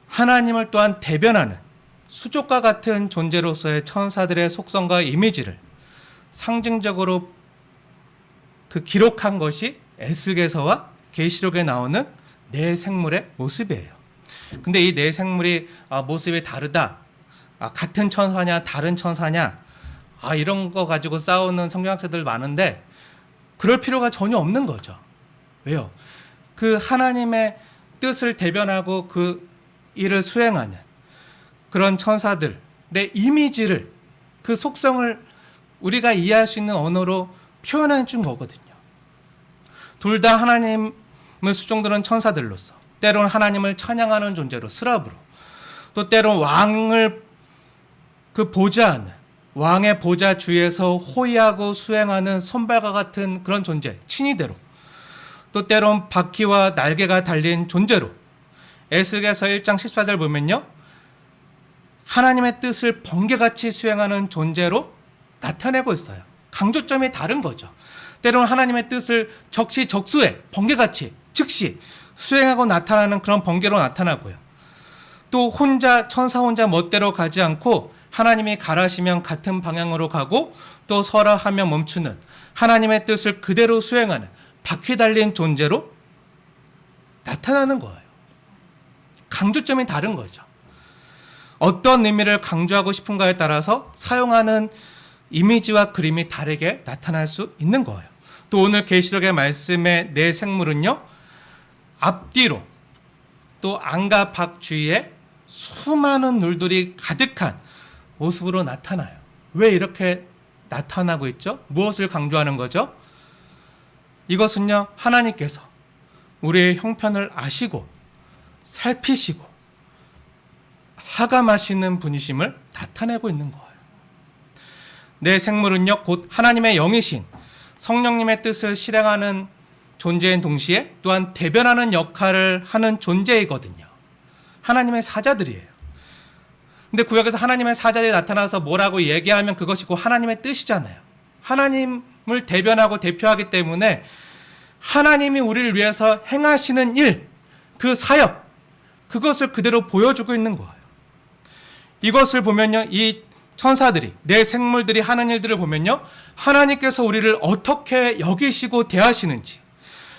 하나님을 또한 대변하는 수족과 같은 존재로서의 천사들의 속성과 이미지를 상징적으로 기록한 것이 에스겔서와 계시록에 나오는 네 생물의 모습이에요. 근데 이 네 생물이 모습이 다르다, 같은 천사냐 다른 천사냐, 이런 거 가지고 싸우는 성경학자들 많은데 그럴 필요가 전혀 없는 거죠. 왜요? 그 하나님의 뜻을 대변하고 그 일을 수행하는 그런 천사들의 이미지를, 그 속성을 우리가 이해할 수 있는 언어로 표현해 준 거거든요. 둘 다 하나님을 수종드는 천사들로서, 때로는 하나님을 찬양하는 존재로, 스랍으로, 또 때로는 왕을 보좌하는, 왕의 보좌 주위에서 호위하고 수행하는 손발과 같은 그런 존재, 친위대로, 또 때론 바퀴와 날개가 달린 존재로, 에스겔서 1장 14절 보면요, 하나님의 뜻을 번개같이 수행하는 존재로 나타내고 있어요. 강조점이 다른 거죠. 때로는 하나님의 뜻을 적시적소에 번개같이 즉시 수행하고 나타나는 그런 번개로 나타나고요. 또 천사 혼자 멋대로 가지 않고 하나님이 가라시면 같은 방향으로 가고 또 서라 하면 멈추는, 하나님의 뜻을 그대로 수행하는 바퀴 달린 존재로 나타나는 거예요. 강조점이 다른 거죠. 어떤 의미를 강조하고 싶은가에 따라서 사용하는 이미지와 그림이 다르게 나타날 수 있는 거예요. 또 오늘 계시록의 말씀의 네 생물은요, 앞뒤로 또 안과 밖 주위에 수많은 눈들이 가득한 모습으로 나타나요. 왜 이렇게 나타나고 있죠? 무엇을 강조하는 거죠? 이것은요, 하나님께서 우리의 형편을 아시고 살피시고 하감하시는 분이심을 나타내고 있는 거예요. 내 생물은요, 곧 하나님의 영이신 성령님의 뜻을 실행하는 존재인 동시에 또한 대변하는 역할을 하는 존재이거든요. 하나님의 사자들이에요. 근데 구약에서 하나님의 사자들이 나타나서 뭐라고 얘기하면 그것이 곧 하나님의 뜻이잖아요. 하나님을 대변하고 대표하기 때문에 하나님이 우리를 위해서 행하시는 일, 그 사역, 그것을 그대로 보여주고 있는 거예요. 이것을 보면요, 이 천사들이, 내 생물들이 하는 일들을 보면요, 하나님께서 우리를 어떻게 여기시고 대하시는지,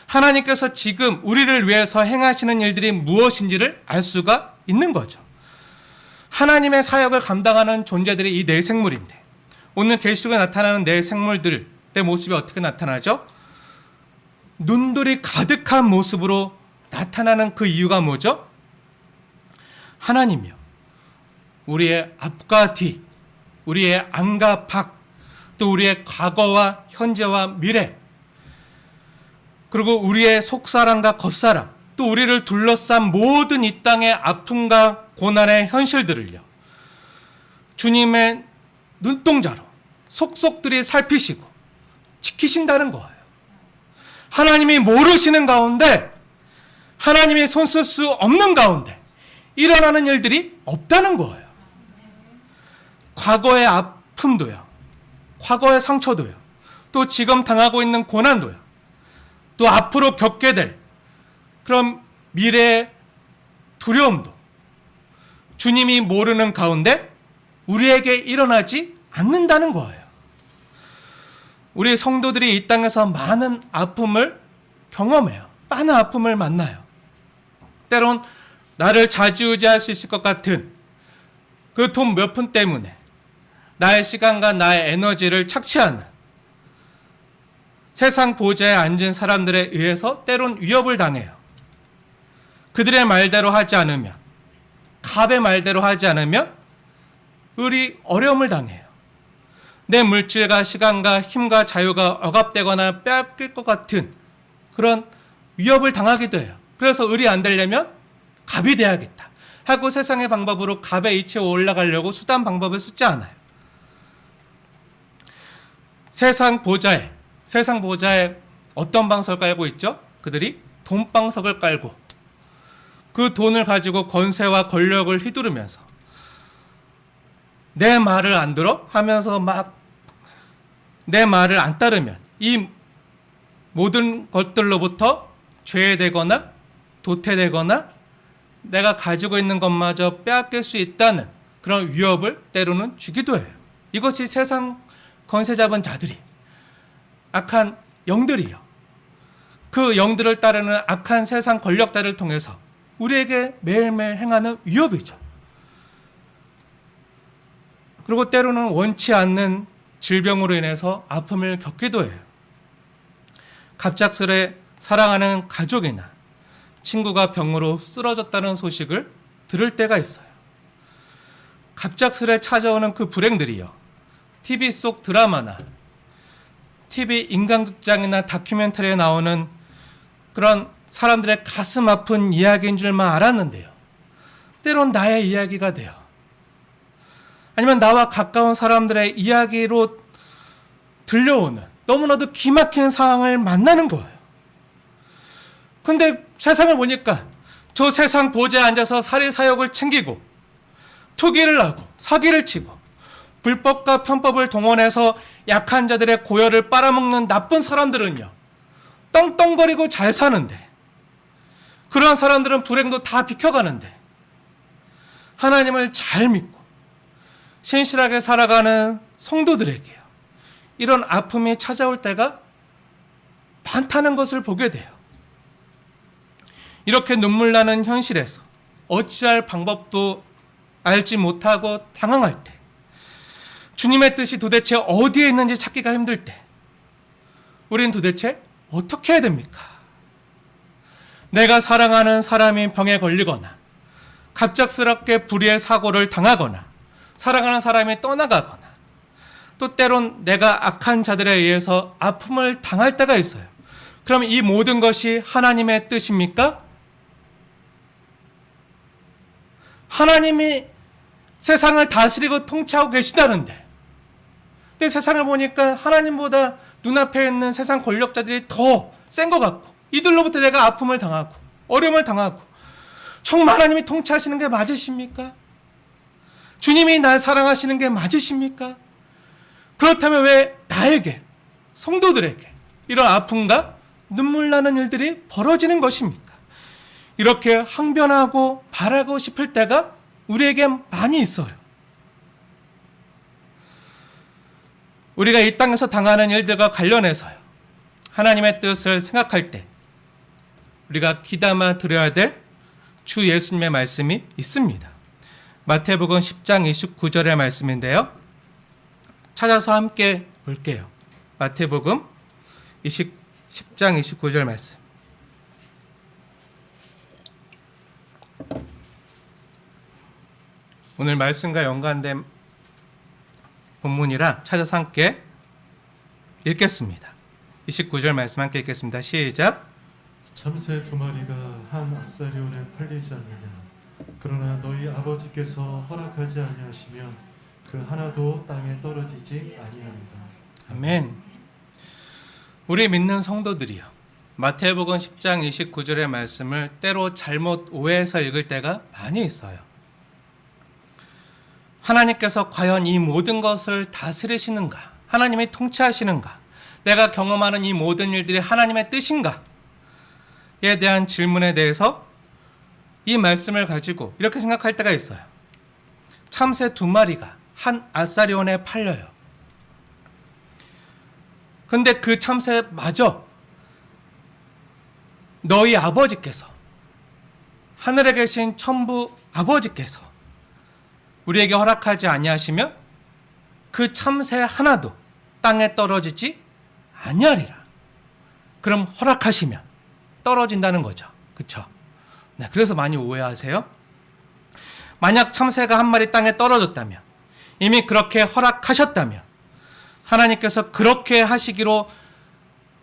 하나님께서 지금 우리를 위해서 행하시는 일들이 무엇인지를 알 수가 있는 거죠. 하나님의 사역을 감당하는 존재들이 이 내 생물인데, 오늘 계시록에 나타나는 내 생물들의 모습이 어떻게 나타나죠? 눈들이 가득한 모습으로 나타나는 그 이유가 뭐죠? 하나님이요, 우리의 앞과 뒤, 우리의 안과 밖, 또 우리의 과거와 현재와 미래, 그리고 우리의 속사람과 겉사람, 또 우리를 둘러싼 모든 이 땅의 아픔과 고난의 현실들을요, 주님의 눈동자로 속속들이 살피시고 지키신다는 거예요. 하나님이 모르시는 가운데, 하나님이 손쓸 수 없는 가운데 일어나는 일들이 없다는 거예요. 과거의 아픔도요, 과거의 상처도요, 또 지금 당하고 있는 고난도요, 또 앞으로 겪게 될 그런 미래의 두려움도 주님이 모르는 가운데 우리에게 일어나지 않는다는 거예요. 우리 성도들이 이 땅에서 많은 아픔을 경험해요. 많은 아픔을 만나요. 때론 나를 좌지우지할 수 있을 것 같은 그 돈 몇 푼 때문에 나의 시간과 나의 에너지를 착취하는 세상 보좌에 앉은 사람들에 의해서 때론 위협을 당해요. 그들의 말대로 하지 않으면, 갑의 말대로 하지 않으면 을이 어려움을 당해요. 내 물질과 시간과 힘과 자유가 억압되거나 빼앗길 것 같은 그런 위협을 당하기도 해요. 그래서 을이 안 되려면 갑이 돼야겠다 하고 세상의 방법으로 갑의 이치에 올라가려고 수단 방법을 쓰지 않아요. 세상 보좌에 어떤 방석을 깔고 있죠? 그들이 돈방석을 깔고 그 돈을 가지고 권세와 권력을 휘두르면서 내 말을 안 들어? 하면서 막 내 말을 안 따르면 이 모든 것들로부터 죄되거나 도태되거나 내가 가지고 있는 것마저 빼앗길 수 있다는 그런 위협을 때로는 주기도 해요. 이것이 세상 권세 잡은 자들이, 악한 영들이요, 그 영들을 따르는 악한 세상 권력자를 통해서 우리에게 매일매일 행하는 위협이죠. 그리고 때로는 원치 않는 질병으로 인해서 아픔을 겪기도 해요. 갑작스레 사랑하는 가족이나 친구가 병으로 쓰러졌다는 소식을 들을 때가 있어요. 갑작스레 찾아오는 그 불행들이요, TV 속 드라마나 TV 인간극장이나 다큐멘터리에 나오는 그런 사람들의 가슴 아픈 이야기인 줄만 알았는데요, 때론 나의 이야기가 돼요. 아니면 나와 가까운 사람들의 이야기로 들려오는 너무나도 기막힌 상황을 만나는 거예요. 근데 세상을 보니까 저 세상 보좌에 앉아서 사리사욕을 챙기고 투기를 하고 사기를 치고 불법과 편법을 동원해서 약한 자들의 고열을 빨아먹는 나쁜 사람들은요, 떵떵거리고 잘 사는데, 그러한 사람들은 불행도 다 비켜가는데, 하나님을 잘 믿고 신실하게 살아가는 성도들에게요, 이런 아픔이 찾아올 때가 많다는 것을 보게 돼요. 이렇게 눈물 나는 현실에서 어찌할 방법도 알지 못하고 당황할 때, 주님의 뜻이 도대체 어디에 있는지 찾기가 힘들 때, 우리는 도대체 어떻게 해야 됩니까? 내가 사랑하는 사람이 병에 걸리거나 갑작스럽게 불의의 사고를 당하거나 사랑하는 사람이 떠나가거나 또 때론 내가 악한 자들에 의해서 아픔을 당할 때가 있어요. 그럼 이 모든 것이 하나님의 뜻입니까? 하나님이 세상을 다스리고 통치하고 계시다는데, 근데 세상을 보니까 하나님보다 눈앞에 있는 세상 권력자들이 더 센 것 같고 이들로부터 내가 아픔을 당하고 어려움을 당하고, 정말 하나님이 통치하시는 게 맞으십니까? 주님이 날 사랑하시는 게 맞으십니까? 그렇다면 왜 나에게, 성도들에게 이런 아픔과 눈물 나는 일들이 벌어지는 것입니까? 이렇게 항변하고 바라고 싶을 때가 우리에게 많이 있어요. 우리가 이 땅에서 당하는 일들과 관련해서요, 하나님의 뜻을 생각할 때 우리가 귀담아 들어야 될 주 예수님의 말씀이 있습니다. 마태복음 10장 29절의 말씀인데요. 찾아서 함께 볼게요. 마태복음 10장 29절 말씀. 오늘 말씀과 연관된 본문이라 찾아서 함께 읽겠습니다. 29절 말씀 함께 읽겠습니다. 시작. 참새 두 마리가 한 아사리온에 팔리지 않느냐. 그러나 너희 아버지께서 허락하지 아니하시면 그 하나도 땅에 떨어지지 아니하리라. 아멘. 우리 믿는 성도들이요, 마태복음 10장 29절의 말씀을 때로 잘못 오해해서 읽을 때가 많이 있어요. 하나님께서 과연 이 모든 것을 다스리시는가? 하나님이 통치하시는가? 내가 경험하는 이 모든 일들이 하나님의 뜻인가? 에 대한 질문에 대해서 이 말씀을 가지고 이렇게 생각할 때가 있어요. 참새 두 마리가 한 아사리온에 팔려요. 근데 그 참새마저 너희 아버지께서, 하늘에 계신 천부 아버지께서 우리에게 허락하지 아니하시면 그 참새 하나도 땅에 떨어지지 아니하리라. 그럼 허락하시면 떨어진다는 거죠. 그렇죠? 네, 그래서 많이 오해하세요. 만약 참새가 한 마리 땅에 떨어졌다면, 이미 그렇게 허락하셨다면, 하나님께서 그렇게 하시기로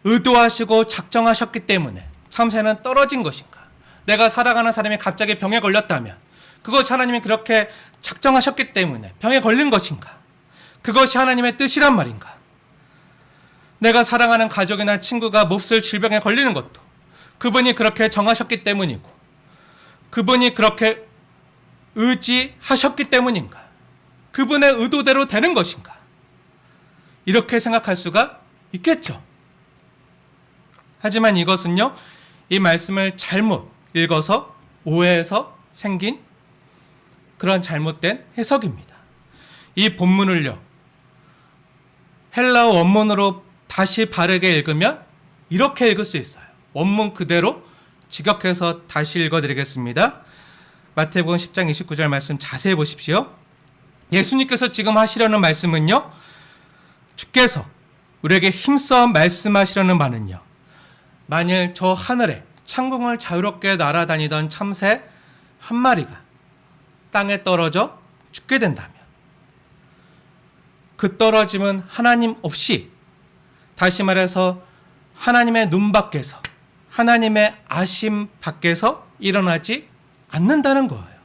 의도하시고 작정하셨기 때문에 참새는 떨어진 것인가? 내가 사랑하는 사람이 갑자기 병에 걸렸다면 그것이 하나님이 그렇게 작정하셨기 때문에 병에 걸린 것인가? 그것이 하나님의 뜻이란 말인가? 내가 사랑하는 가족이나 친구가 몹쓸 질병에 걸리는 것도 그분이 그렇게 정하셨기 때문이고, 그분이 그렇게 의지하셨기 때문인가? 그분의 의도대로 되는 것인가? 이렇게 생각할 수가 있겠죠. 하지만 이것은요, 이 말씀을 잘못 읽어서 오해해서 생긴 그런 잘못된 해석입니다. 이 본문을요, 헬라어 원문으로 다시 바르게 읽으면 이렇게 읽을 수 있어요. 원문 그대로 직역해서 다시 읽어드리겠습니다. 마태복음 10장 29절 말씀 자세히 보십시오. 예수님께서 지금 하시려는 말씀은요, 주께서 우리에게 힘써 말씀하시려는 바는요, 만일 저 하늘에 창궁을 자유롭게 날아다니던 참새 한 마리가 땅에 떨어져 죽게 된다면 그 떨어짐은 하나님 없이, 다시 말해서 하나님의 눈 밖에서, 하나님의 아심 밖에서 일어나지 않는다는 거예요.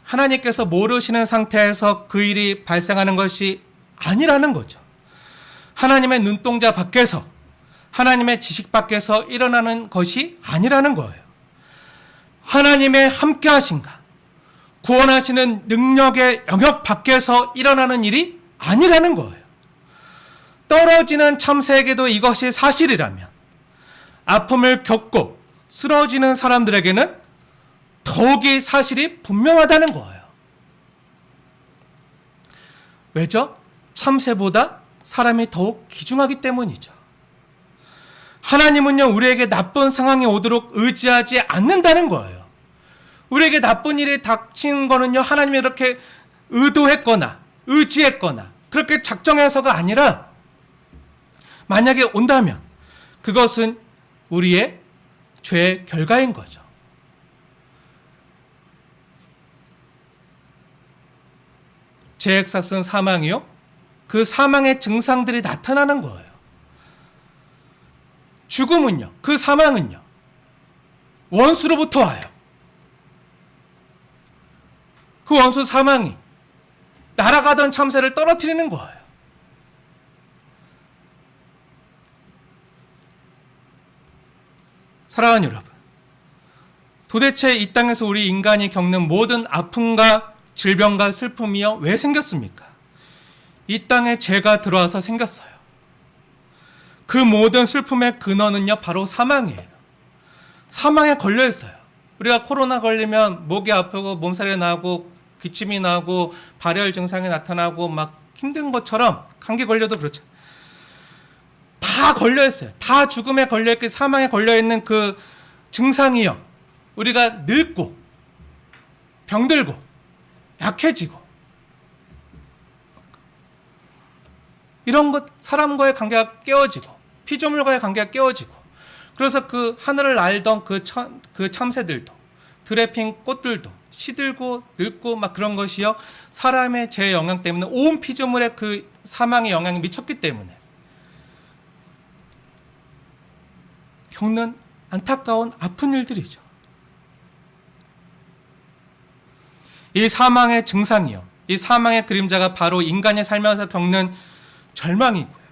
하나님께서 모르시는 상태에서 그 일이 발생하는 것이 아니라는 거죠. 하나님의 눈동자 밖에서, 하나님의 지식 밖에서 일어나는 것이 아니라는 거예요. 하나님의 함께 하신가, 구원하시는 능력의 영역 밖에서 일어나는 일이 아니라는 거예요. 떨어지는 참새에게도 이것이 사실이라면 아픔을 겪고 쓰러지는 사람들에게는 더욱이 사실이 분명하다는 거예요. 왜죠? 참새보다 사람이 더욱 귀중하기 때문이죠. 하나님은요, 우리에게 나쁜 상황이 오도록 의지하지 않는다는 거예요. 우리에게 나쁜 일이 닥친 거는요, 하나님이 이렇게 의도했거나 의지했거나 그렇게 작정해서가 아니라, 만약에 온다면 그것은 우리의 죄의 결과인 거죠. 죄액삭은 사망이요. 그 사망의 증상들이 나타나는 거예요. 죽음은요, 그 사망은요, 원수로부터 와요. 그 원수 사망이 날아가던 참새를 떨어뜨리는 거예요. 사랑하는 여러분, 도대체 이 땅에서 우리 인간이 겪는 모든 아픔과 질병과 슬픔이요, 왜 생겼습니까? 이 땅에 죄가 들어와서 생겼어요. 그 모든 슬픔의 근원은요, 바로 사망이에요. 사망에 걸려 있어요. 우리가 코로나 걸리면 목이 아프고 몸살이 나고 기침이 나고 발열 증상이 나타나고 막 힘든 것처럼 감기 걸려도 그렇죠. 다 걸려 있어요. 다 죽음에 걸려 있고 사망에 걸려 있는 그 증상이요, 우리가 늙고 병들고 약해지고 이런 것, 사람과의 관계가 깨어지고 피조물과의 관계가 깨어지고, 그래서 그 하늘을 날던 그 참새들도, 들에 핀 꽃들도 시들고 늙고 막 그런 것이요, 사람의 죄의 영향 때문에 온 피조물에 그 사망의 영향이 미쳤기 때문에 겪는 안타까운 아픈 일들이죠. 이 사망의 증상이요, 이 사망의 그림자가 바로 인간이 살면서 겪는 절망이고요,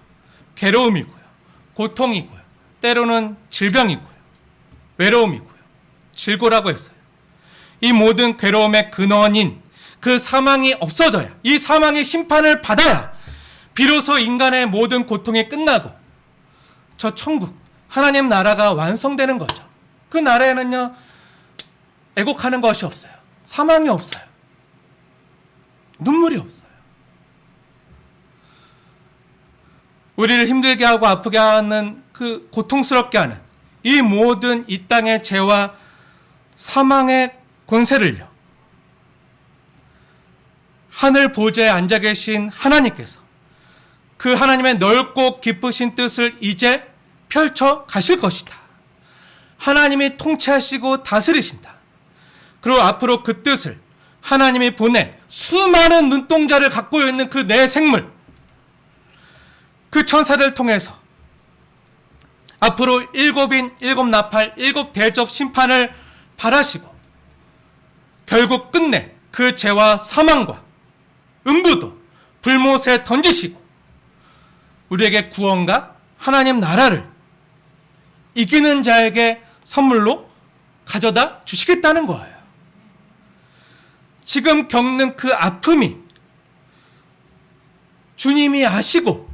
괴로움이고요, 고통이고요, 때로는 질병이고요, 외로움이고요, 질고라고 했어요. 이 모든 괴로움의 근원인 그 사망이 없어져야, 이 사망의 심판을 받아야 비로소 인간의 모든 고통이 끝나고 저 천국, 하나님 나라가 완성되는 거죠. 그 나라에는요, 애곡하는 것이 없어요. 사망이 없어요. 눈물이 없어요. 우리를 힘들게 하고 아프게 하는, 그 고통스럽게 하는 이 모든 이 땅의 죄와 사망의 권세를요, 하늘 보좌에 앉아 계신 하나님께서 그 하나님의 넓고 기쁘신 뜻을 이제 펼쳐 가실 것이다. 하나님이 통치하시고 다스리신다. 그리고 앞으로 그 뜻을 하나님이 보낸 수많은 눈동자를 갖고 있는 그 내 생물, 그 천사들 통해서 앞으로 일곱인 일곱 나팔 일곱 대접 심판을 발하시고 결국 끝내 그 죄와 사망과 음부도 불못에 던지시고 우리에게 구원과 하나님 나라를 이기는 자에게 선물로 가져다 주시겠다는 거예요. 지금 겪는 그 아픔이 주님이 아시고,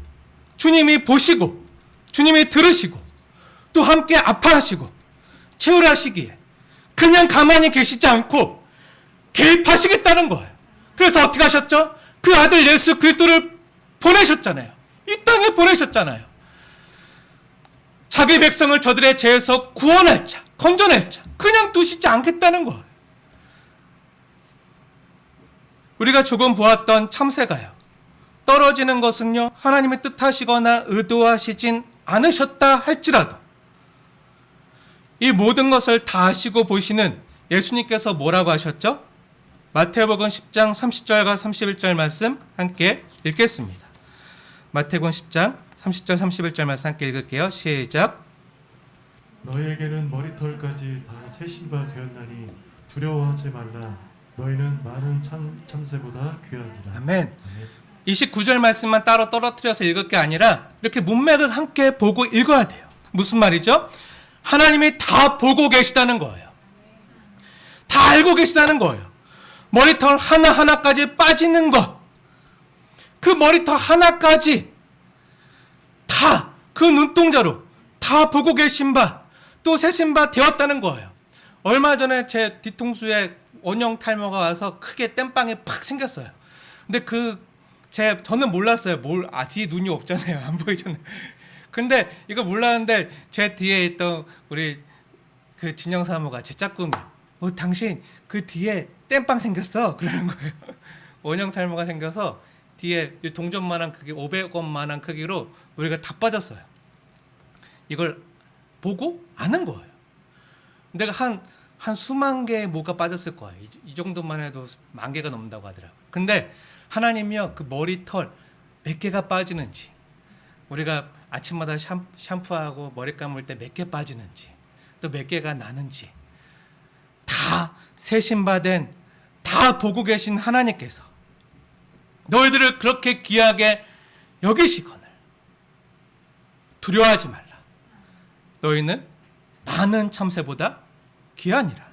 주님이 보시고, 주님이 들으시고, 또 함께 아파하시고 채울하시기에 그냥 가만히 계시지 않고 개입하시겠다는 거예요. 그래서 어떻게 하셨죠? 그 아들 예수 그리스도를 보내셨잖아요. 이 땅에 보내셨잖아요. 자기 백성을 저들의 죄에서 구원할 자, 건져낼 자, 그냥 두시지 않겠다는 거예요. 우리가 조금 보았던 참새가요, 떨어지는 것은요, 하나님의 뜻하시거나 의도하시진 않으셨다 할지라도 이 모든 것을 다 아시고 보시는 예수님께서 뭐라고 하셨죠? 마태복음 10장 30절과 31절 말씀 함께 읽겠습니다. 마태복음 10장 30절 31절 말씀 함께 읽을게요. 시작. 너희에게는 머리털까지 다 세신 바 되었나니 두려워하지 말라. 너희는 많은 참새보다 귀하니라. 아멘. 29절 말씀만 따로 떨어뜨려서 읽을 게 아니라 이렇게 문맥을 함께 보고 읽어야 돼요. 무슨 말이죠? 하나님이 다 보고 계시다는 거예요. 다 알고 계시다는 거예요. 머리털 하나하나까지 빠지는 것, 그 머리털 하나까지 다 그 눈동자로 다 보고 계신 바, 또 세신 바 되었다는 거예요. 얼마 전에 제 뒤통수에 원형 탈모가 와서 크게 땜빵이 팍 생겼어요. 근데 저는 몰랐어요. 뒤에 눈이 없잖아요. 안 보이잖아요. 근데 이거 몰랐는데 제 뒤에 있던 우리 그 진영 사모가 제 짝꿍이, 당신 그 뒤에 땜빵 생겼어. 그러는 거예요. 원형 탈모가 생겨서 뒤에 동전만한 크기, 500원만한 크기로 우리가 다 빠졌어요. 이걸 보고 아는 거예요. 내가 한 수만 개의 모가 빠졌을 거예요. 이 정도만 해도 10,000개가 넘는다고 하더라고요. 근데 하나님이요, 그 머리털 몇 개가 빠지는지, 우리가 아침마다 샴푸하고 머리 감을 때 몇 개 빠지는지, 또 몇 개가 나는지 다 세심받은, 다 보고 계신 하나님께서 너희들을 그렇게 귀하게 여기시거늘 두려워하지 말라. 너희는 많은 참새보다 귀하니라.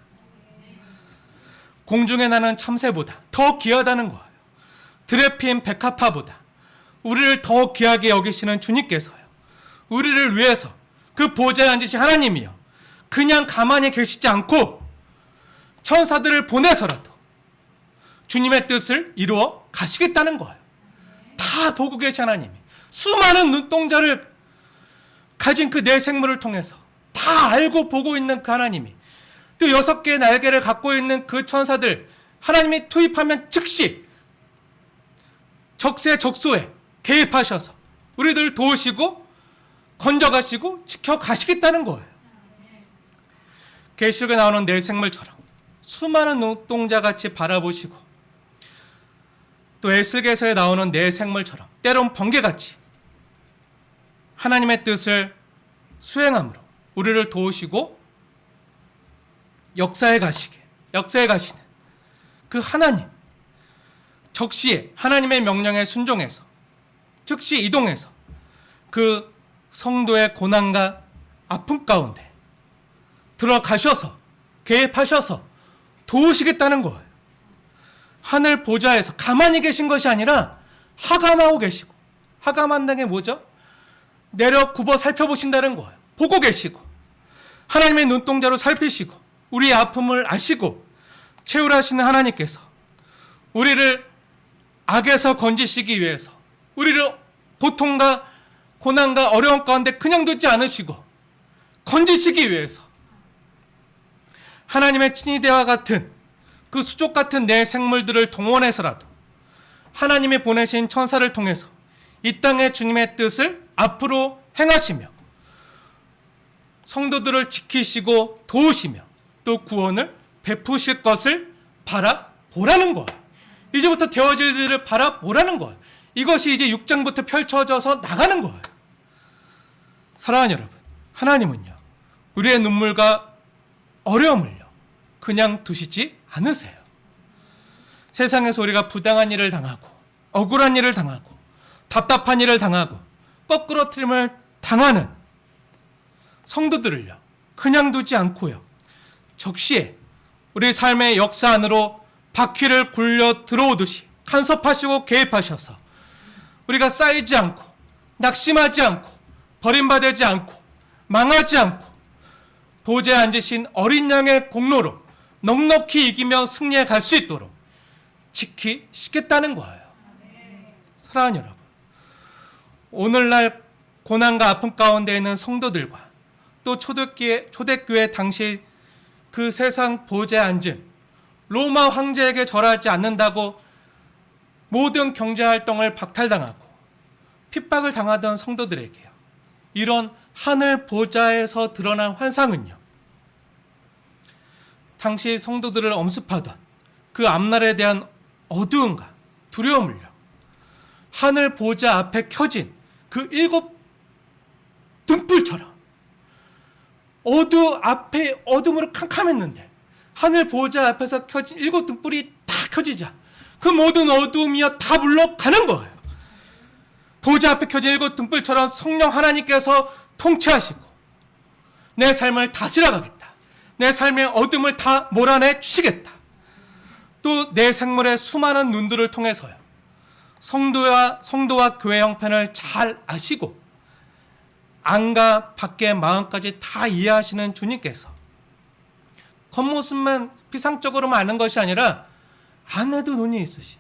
공중에 나는 참새보다 더 귀하다는 거예요. 들에 피인 백합화보다 우리를 더 귀하게 여기시는 주님께서요, 우리를 위해서 그 보좌에 앉으신 하나님이요, 그냥 가만히 계시지 않고 천사들을 보내서라도 주님의 뜻을 이루어 가시겠다는 거예요. 다 보고 계신 하나님이 수많은 눈동자를 가진 그 내 생물을 통해서 다 알고 보고 있는 그 하나님이, 또 6개의 날개를 갖고 있는 그 천사들 하나님이 투입하면 즉시 적세적소에 개입하셔서 우리들 도우시고 건져가시고 지켜가시겠다는 거예요. 계시록에 나오는 내 생물처럼 수많은 눈동자같이 바라보시고, 또 에스겔서에 나오는 내 생물처럼 때론 번개같이 하나님의 뜻을 수행함으로 우리를 도우시고 역사에 가시는 그 하나님, 적시에 하나님의 명령에 순종해서 즉시 이동해서 그 성도의 고난과 아픔 가운데 들어가셔서 개입하셔서 도우시겠다는 거예요. 하늘 보좌에서 가만히 계신 것이 아니라 하감하고 계시고, 하감한다는 게 뭐죠? 내려 굽어 살펴보신다는 거예요. 보고 계시고 하나님의 눈동자로 살피시고 우리의 아픔을 아시고 채울하시는 하나님께서 우리를 악에서 건지시기 위해서 우리를 고통과 고난과 어려움 가운데 그냥 두지 않으시고 건지시기 위해서 하나님의 친위대와 같은 그 수족 같은 내 생물들을 동원해서라도 하나님이 보내신 천사를 통해서 이 땅의 주님의 뜻을 앞으로 행하시며 성도들을 지키시고 도우시며 또 구원을 베푸실 것을 바라보라는 거예요. 이제부터 되어질 일을 바라보라는 거예요. 이것이 이제 6장부터 펼쳐져서 나가는 거예요. 사랑하는 여러분, 하나님은요, 우리의 눈물과 어려움을요 그냥 두시지 않으세요. 세상에서 우리가 부당한 일을 당하고 억울한 일을 당하고 답답한 일을 당하고 거꾸러뜨림을 당하는 성도들을요 그냥 두지 않고요, 적시에 우리 삶의 역사 안으로 바퀴를 굴려 들어오듯이 간섭하시고 개입하셔서 우리가 쌓이지 않고 낙심하지 않고 버림받지 않고 망하지 않고 보좌에 앉으신 어린 양의 공로로 넉넉히 이기며 승리해 갈 수 있도록 지키시겠다는 거예요. 사랑하는 여러분, 오늘날 고난과 아픔 가운데 있는 성도들과 또 초대교회 당시 그 세상 보좌에 앉은 로마 황제에게 절하지 않는다고 모든 경제활동을 박탈당하고 핍박을 당하던 성도들에게요, 이런 하늘 보좌에서 드러난 환상은요, 당시 성도들을 엄습하던 그 앞날에 대한 어두움과 두려움을요, 하늘 보좌 앞에 켜진 그 7 등불처럼 앞에 어둠으로 캄캄했는데 하늘 보좌 앞에서 켜진 7 등불이 다 켜지자 그 모든 어두움이요 다 물러가는 거예요. 보좌 앞에 켜진 7 등불처럼 성령 하나님께서 통치하시고 내 삶을 다스려 가겠다, 내 삶의 어둠을 다 몰아내 주시겠다, 또 내 생물의 수많은 눈들을 통해서요 성도와 교회 형편을 잘 아시고 안과 밖의 마음까지 다 이해하시는 주님께서 겉모습만 피상적으로만 아는 것이 아니라 안에도 눈이 있으시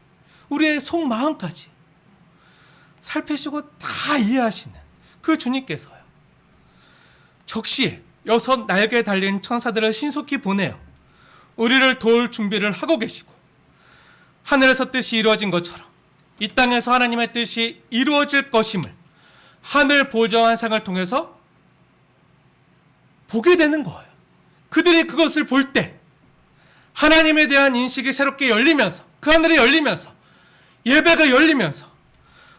우리의 속마음까지 살피시고 다 이해하시는 그 주님께서요 적시에 6 날개 달린 천사들을 신속히 보내어 우리를 도울 준비를 하고 계시고, 하늘에서 뜻이 이루어진 것처럼 이 땅에서 하나님의 뜻이 이루어질 것임을 하늘 보좌 환상을 통해서 보게 되는 거예요. 그들이 그것을 볼 때 하나님에 대한 인식이 새롭게 열리면서, 그 하늘이 열리면서, 예배가 열리면서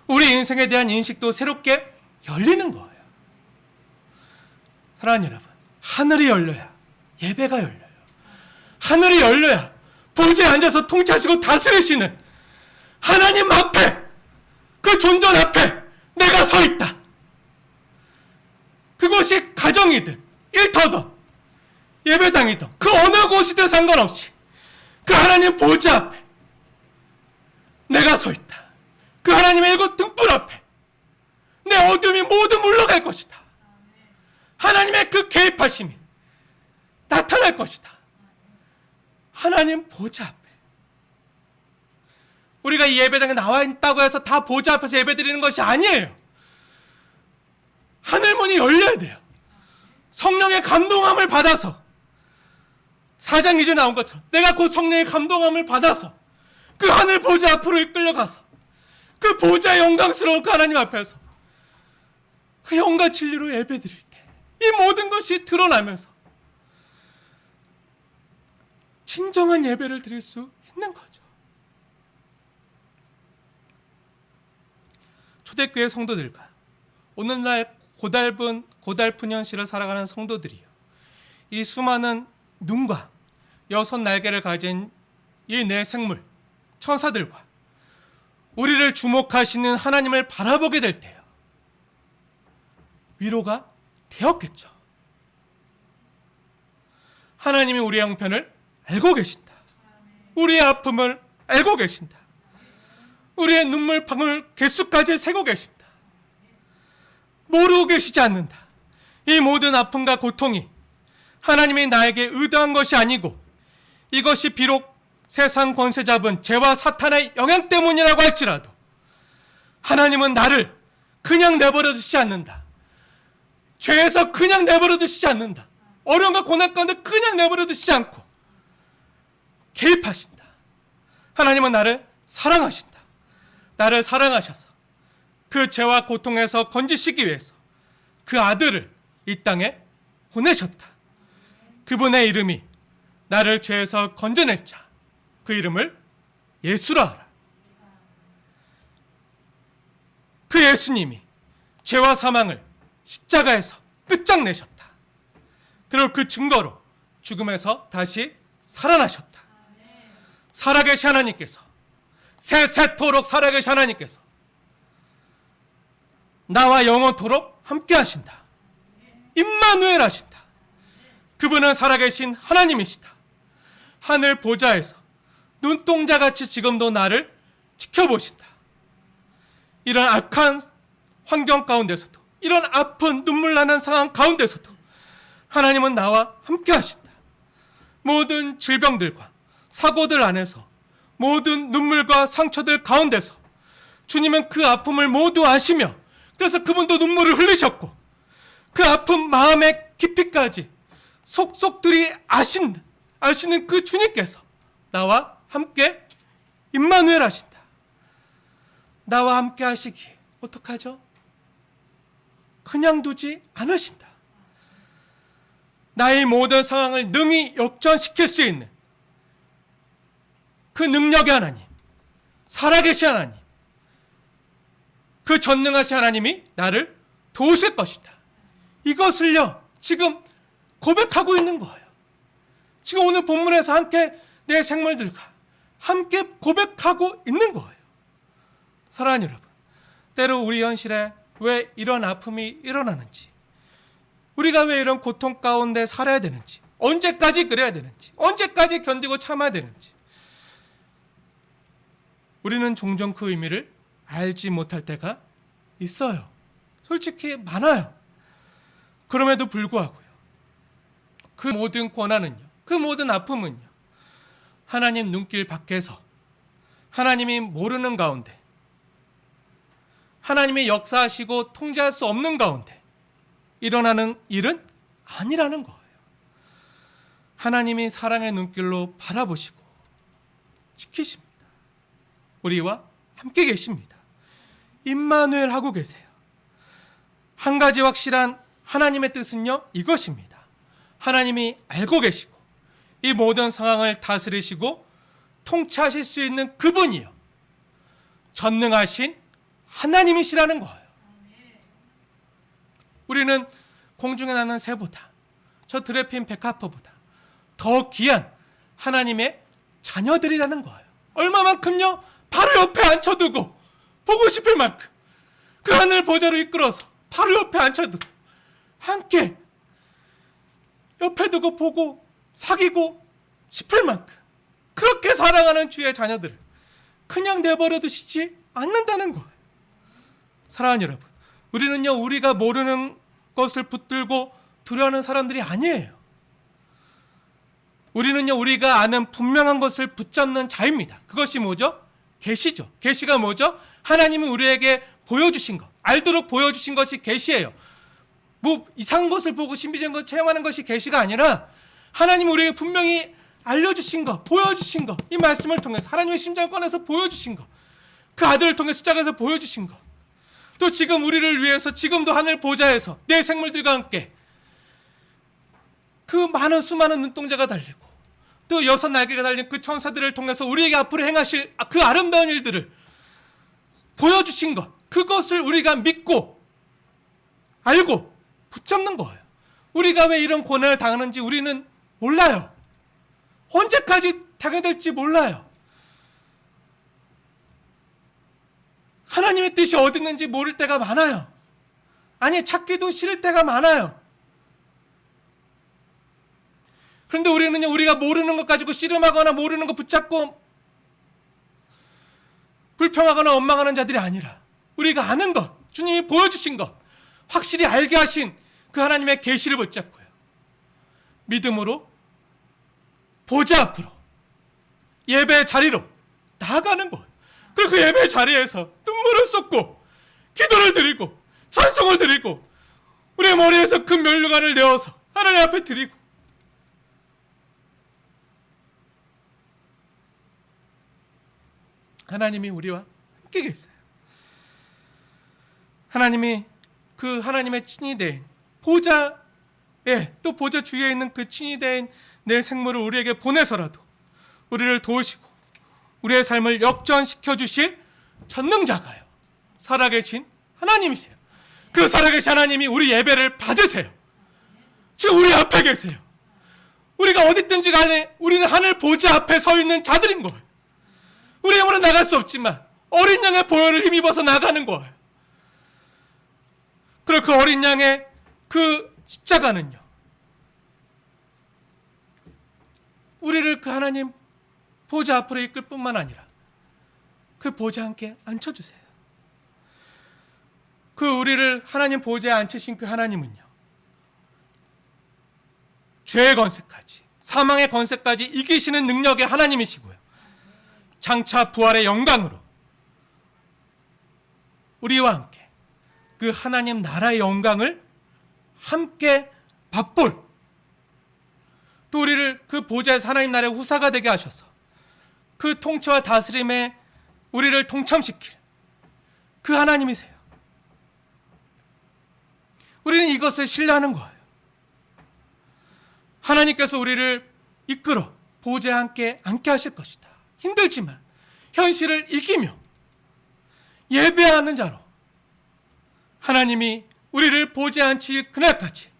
우리 인생에 대한 인식도 새롭게 열리는 거예요. 사랑하는 여러분, 하늘이 열려야 예배가 열려요. 하늘이 열려야 보좌에 앉아서 통치하시고 다스리시는 하나님 앞에, 그 존전 앞에 내가 서 있다. 그것이 가정이든 일터든 예배당이든 그 어느 곳이든 상관없이 그 하나님 보좌 앞에 내가 서 있다. 그 하나님의 일곱 등불 앞에 내 어둠이 모두 물러갈 것이다. 하나님의 그 개입하심이 나타날 것이다. 하나님 보좌 앞에. 우리가 이 예배당에 나와 있다고 해서 다 보좌 앞에서 예배드리는 것이 아니에요. 하늘문이 열려야 돼요. 성령의 감동함을 받아서, 4장 2절 나온 것처럼 내가 그 성령의 감동함을 받아서 그 하늘 보좌 앞으로 이끌려가서 그 보좌의 영광스러운 그 하나님 앞에서 그 영과 진리로 예배드릴 때 이 모든 것이 드러나면서 진정한 예배를 드릴 수 있는 거죠. 초대교회 성도들과 오늘날 고달픈 현실을 살아가는 성도들이요, 이 수많은 눈과 6날개를 가진 이 네 생물 천사들과 우리를 주목하시는 하나님을 바라보게 될 때요, 위로가 되었겠죠. 하나님이 우리의 형편을 알고 계신다. 우리의 아픔을 알고 계신다. 우리의 눈물 방울 개수까지 세고 계신다. 모르고 계시지 않는다. 이 모든 아픔과 고통이 하나님이 나에게 의도한 것이 아니고 이것이 비록 세상 권세 잡은 죄와 사탄의 영향 때문이라고 할지라도 하나님은 나를 그냥 내버려 두시지 않는다. 죄에서 그냥 내버려 두시지 않는다. 어려움과 고난 가운데 그냥 내버려 두시지 않고 개입하신다. 하나님은 나를 사랑하신다. 나를 사랑하셔서 그 죄와 고통에서 건지시기 위해서 그 아들을 이 땅에 보내셨다. 그분의 이름이 나를 죄에서 건져낼 자, 그 이름을 예수라 하라. 그 예수님이 죄와 사망을 십자가에서 끝장내셨다. 그리고 그 증거로 죽음에서 다시 살아나셨다. 살아계신 하나님께서, 세세토록 살아계신 하나님께서 나와 영원토록 함께 하신다. 임마누엘 하신다. 그분은 살아계신 하나님이시다. 하늘 보좌에서 눈동자같이 지금도 나를 지켜보신다. 이런 악한 환경 가운데서도, 이런 아픈 눈물 나는 상황 가운데서도 하나님은 나와 함께 하신다. 모든 질병들과 사고들 안에서, 모든 눈물과 상처들 가운데서 주님은 그 아픔을 모두 아시며, 그래서 그분도 눈물을 흘리셨고 그 아픈 마음의 깊이까지 속속들이 아시는 그 주님께서 나와 함께 임마누엘 하신다. 나와 함께 하시기에 어떡하죠? 그냥 두지 않으신다. 나의 모든 상황을 능히 역전시킬 수 있는 그 능력의 하나님, 살아계신 하나님, 그 전능하신 하나님이 나를 도우실 것이다. 이것을요, 지금 고백하고 있는 거예요. 지금 오늘 본문에서 함께 내 생물들과 함께 고백하고 있는 거예요. 사랑하는 여러분, 때로 우리 현실에 왜 이런 아픔이 일어나는지, 우리가 왜 이런 고통 가운데 살아야 되는지, 언제까지 그래야 되는지, 언제까지 견디고 참아야 되는지, 우리는 종종 그 의미를 알지 못할 때가 있어요. 솔직히 많아요. 그럼에도 불구하고요, 그 모든 고난은요, 그 모든 아픔은요, 하나님 눈길 밖에서, 하나님이 모르는 가운데, 하나님이 역사하시고 통제할 수 없는 가운데 일어나는 일은 아니라는 거예요. 하나님이 사랑의 눈길로 바라보시고 지키십니다. 우리와 함께 계십니다. 임마누엘 하고 계세요. 한 가지 확실한 하나님의 뜻은요, 이것입니다. 하나님이 알고 계시고 이 모든 상황을 다스리시고 통치하실 수 있는 그분이요, 전능하신 하나님이시라는 거예요. 우리는 공중에 나는 새보다, 저 드레핀 백합화보다 더 귀한 하나님의 자녀들이라는 거예요. 얼마만큼요? 바로 옆에 앉혀두고 보고 싶을 만큼 그 하늘 보좌로 이끌어서 바로 옆에 앉혀두고 함께 옆에 두고 보고 사귀고 싶을 만큼 그렇게 사랑하는 주의 자녀들을 그냥 내버려 두시지 않는다는 거예요. 사랑하는 여러분, 우리는요, 우리가 모르는 것을 붙들고 두려워하는 사람들이 아니에요. 우리는요, 우리가 아는 분명한 것을 붙잡는 자입니다. 그것이 뭐죠? 계시죠. 계시가 뭐죠? 하나님이 우리에게 보여주신 것, 알도록 보여주신 것이 계시예요. 뭐 이상한 것을 보고 신비적인 것을 체험하는 것이 계시가 아니라 하나님이 우리에게 분명히 알려주신 것, 보여주신 것, 이 말씀을 통해서 하나님의 심장을 꺼내서 보여주신 것, 그 아들을 통해 십자가에서 보여주신 것, 또 지금 우리를 위해서 지금도 하늘 보좌에서 내 생물들과 함께 그 많은 수많은 눈동자가 달리고 또 6날개가 달린 그 천사들을 통해서 우리에게 앞으로 행하실 그 아름다운 일들을 보여주신 것, 그것을 우리가 믿고 알고 붙잡는 거예요. 우리가 왜 이런 고난을 당하는지 우리는 몰라요. 언제까지 당해야 될지 몰라요. 하나님의 뜻이 어디 있는지 모를 때가 많아요. 아니, 찾기도 싫을 때가 많아요. 그런데 우리는요, 우리가 모르는 것 가지고 씨름하거나 모르는 거 붙잡고 불평하거나 원망하는 자들이 아니라 우리가 아는 것, 주님이 보여주신 것, 확실히 알게 하신 그 하나님의 계시를 붙잡고요, 믿음으로 보좌 앞으로 예배 자리로 나아가는 거예요. 그리고 그 예배 자리에서 눈물을 쏟고 기도를 드리고 찬송을 드리고 우리의 머리에서 그 면류관을 내어서 하나님 앞에 드리고, 하나님이 우리와 함께 계세요. 하나님이 그 하나님의 친위대인 보좌에, 또 보좌 주위에 있는 그 친위대인 내 생물을 우리에게 보내서라도 우리를 도우시고 우리의 삶을 역전시켜 주실 전능자가요, 살아계신 하나님이세요. 그 살아계신 하나님이 우리 예배를 받으세요. 지금 우리 앞에 계세요. 우리가 어디 있든지 간에 우리는 하늘 보좌 앞에 서 있는 자들인 거예요. 우리 힘으로 나갈 수 없지만 어린 양의 보혈을 힘입어서 나가는 거예요. 그리고 그 어린 양의 그 십자가는요, 우리를 그 하나님 보좌 앞으로 이끌 뿐만 아니라 그 보좌 함께 앉혀주세요. 그 우리를 하나님 보좌에 앉히신 그 하나님은요, 죄의 권세까지, 사망의 권세까지 이기시는 능력의 하나님이시고요, 장차 부활의 영광으로 우리와 함께 그 하나님 나라의 영광을 함께 맛볼, 또 우리를 그 보좌에서 하나님 나라의 후사가 되게 하셔서 그 통치와 다스림에 우리를 동참시킬 그 하나님이세요. 우리는 이것을 신뢰하는 거예요. 하나님께서 우리를 이끌어 보좌에 함께 앉게 하실 것이다. 힘들지만 현실을 이기며 예배하는 자로 하나님이 우리를 보좌에 앉힐 그날까지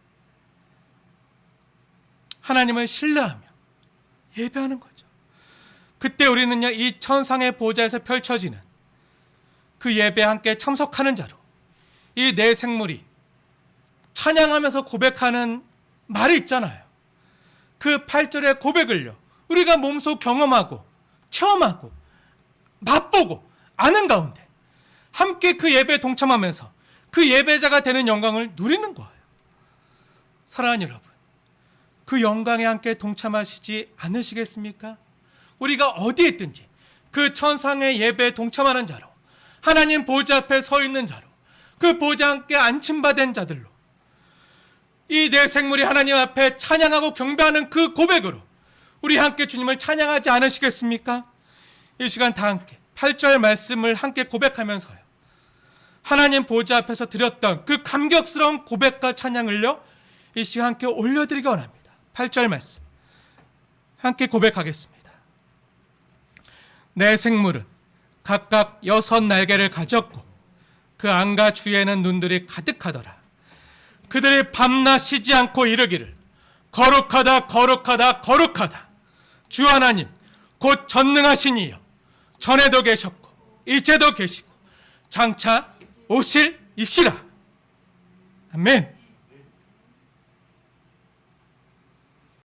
하나님을 신뢰하며 예배하는 거죠. 그때 우리는요, 이 천상의 보좌에서 펼쳐지는 그 예배에 함께 참석하는 자로 이 내 생물이 찬양하면서 고백하는 말이 있잖아요. 그 8절의 고백을요, 우리가 몸소 경험하고 체험하고 맛보고 아는 가운데 함께 그 예배에 동참하면서 그 예배자가 되는 영광을 누리는 거예요. 사랑하는 여러분, 그 영광에 함께 동참하시지 않으시겠습니까? 우리가 어디에 있든지 그 천상의 예배에 동참하는 자로, 하나님 보좌 앞에 서 있는 자로, 그 보좌 함께 안침받은 자들로 이 내 생물이 하나님 앞에 찬양하고 경배하는 그 고백으로 우리 함께 주님을 찬양하지 않으시겠습니까? 이 시간 다 함께 8절 말씀을 함께 고백하면서요, 하나님 보좌 앞에서 드렸던 그 감격스러운 고백과 찬양을요, 이 시간 함께 올려드리기 원합니다. 8절 말씀 함께 고백하겠습니다. 내 생물은 각각 6 날개를 가졌고 그 안과 주에는 눈들이 가득하더라. 그들이 밤낮 쉬지 않고 이르기를 거룩하다 거룩하다 거룩하다. 주 하나님 곧 전능하신 이여, 전에도 계셨고 이제도 계시고 장차 오실 이시라. 아멘.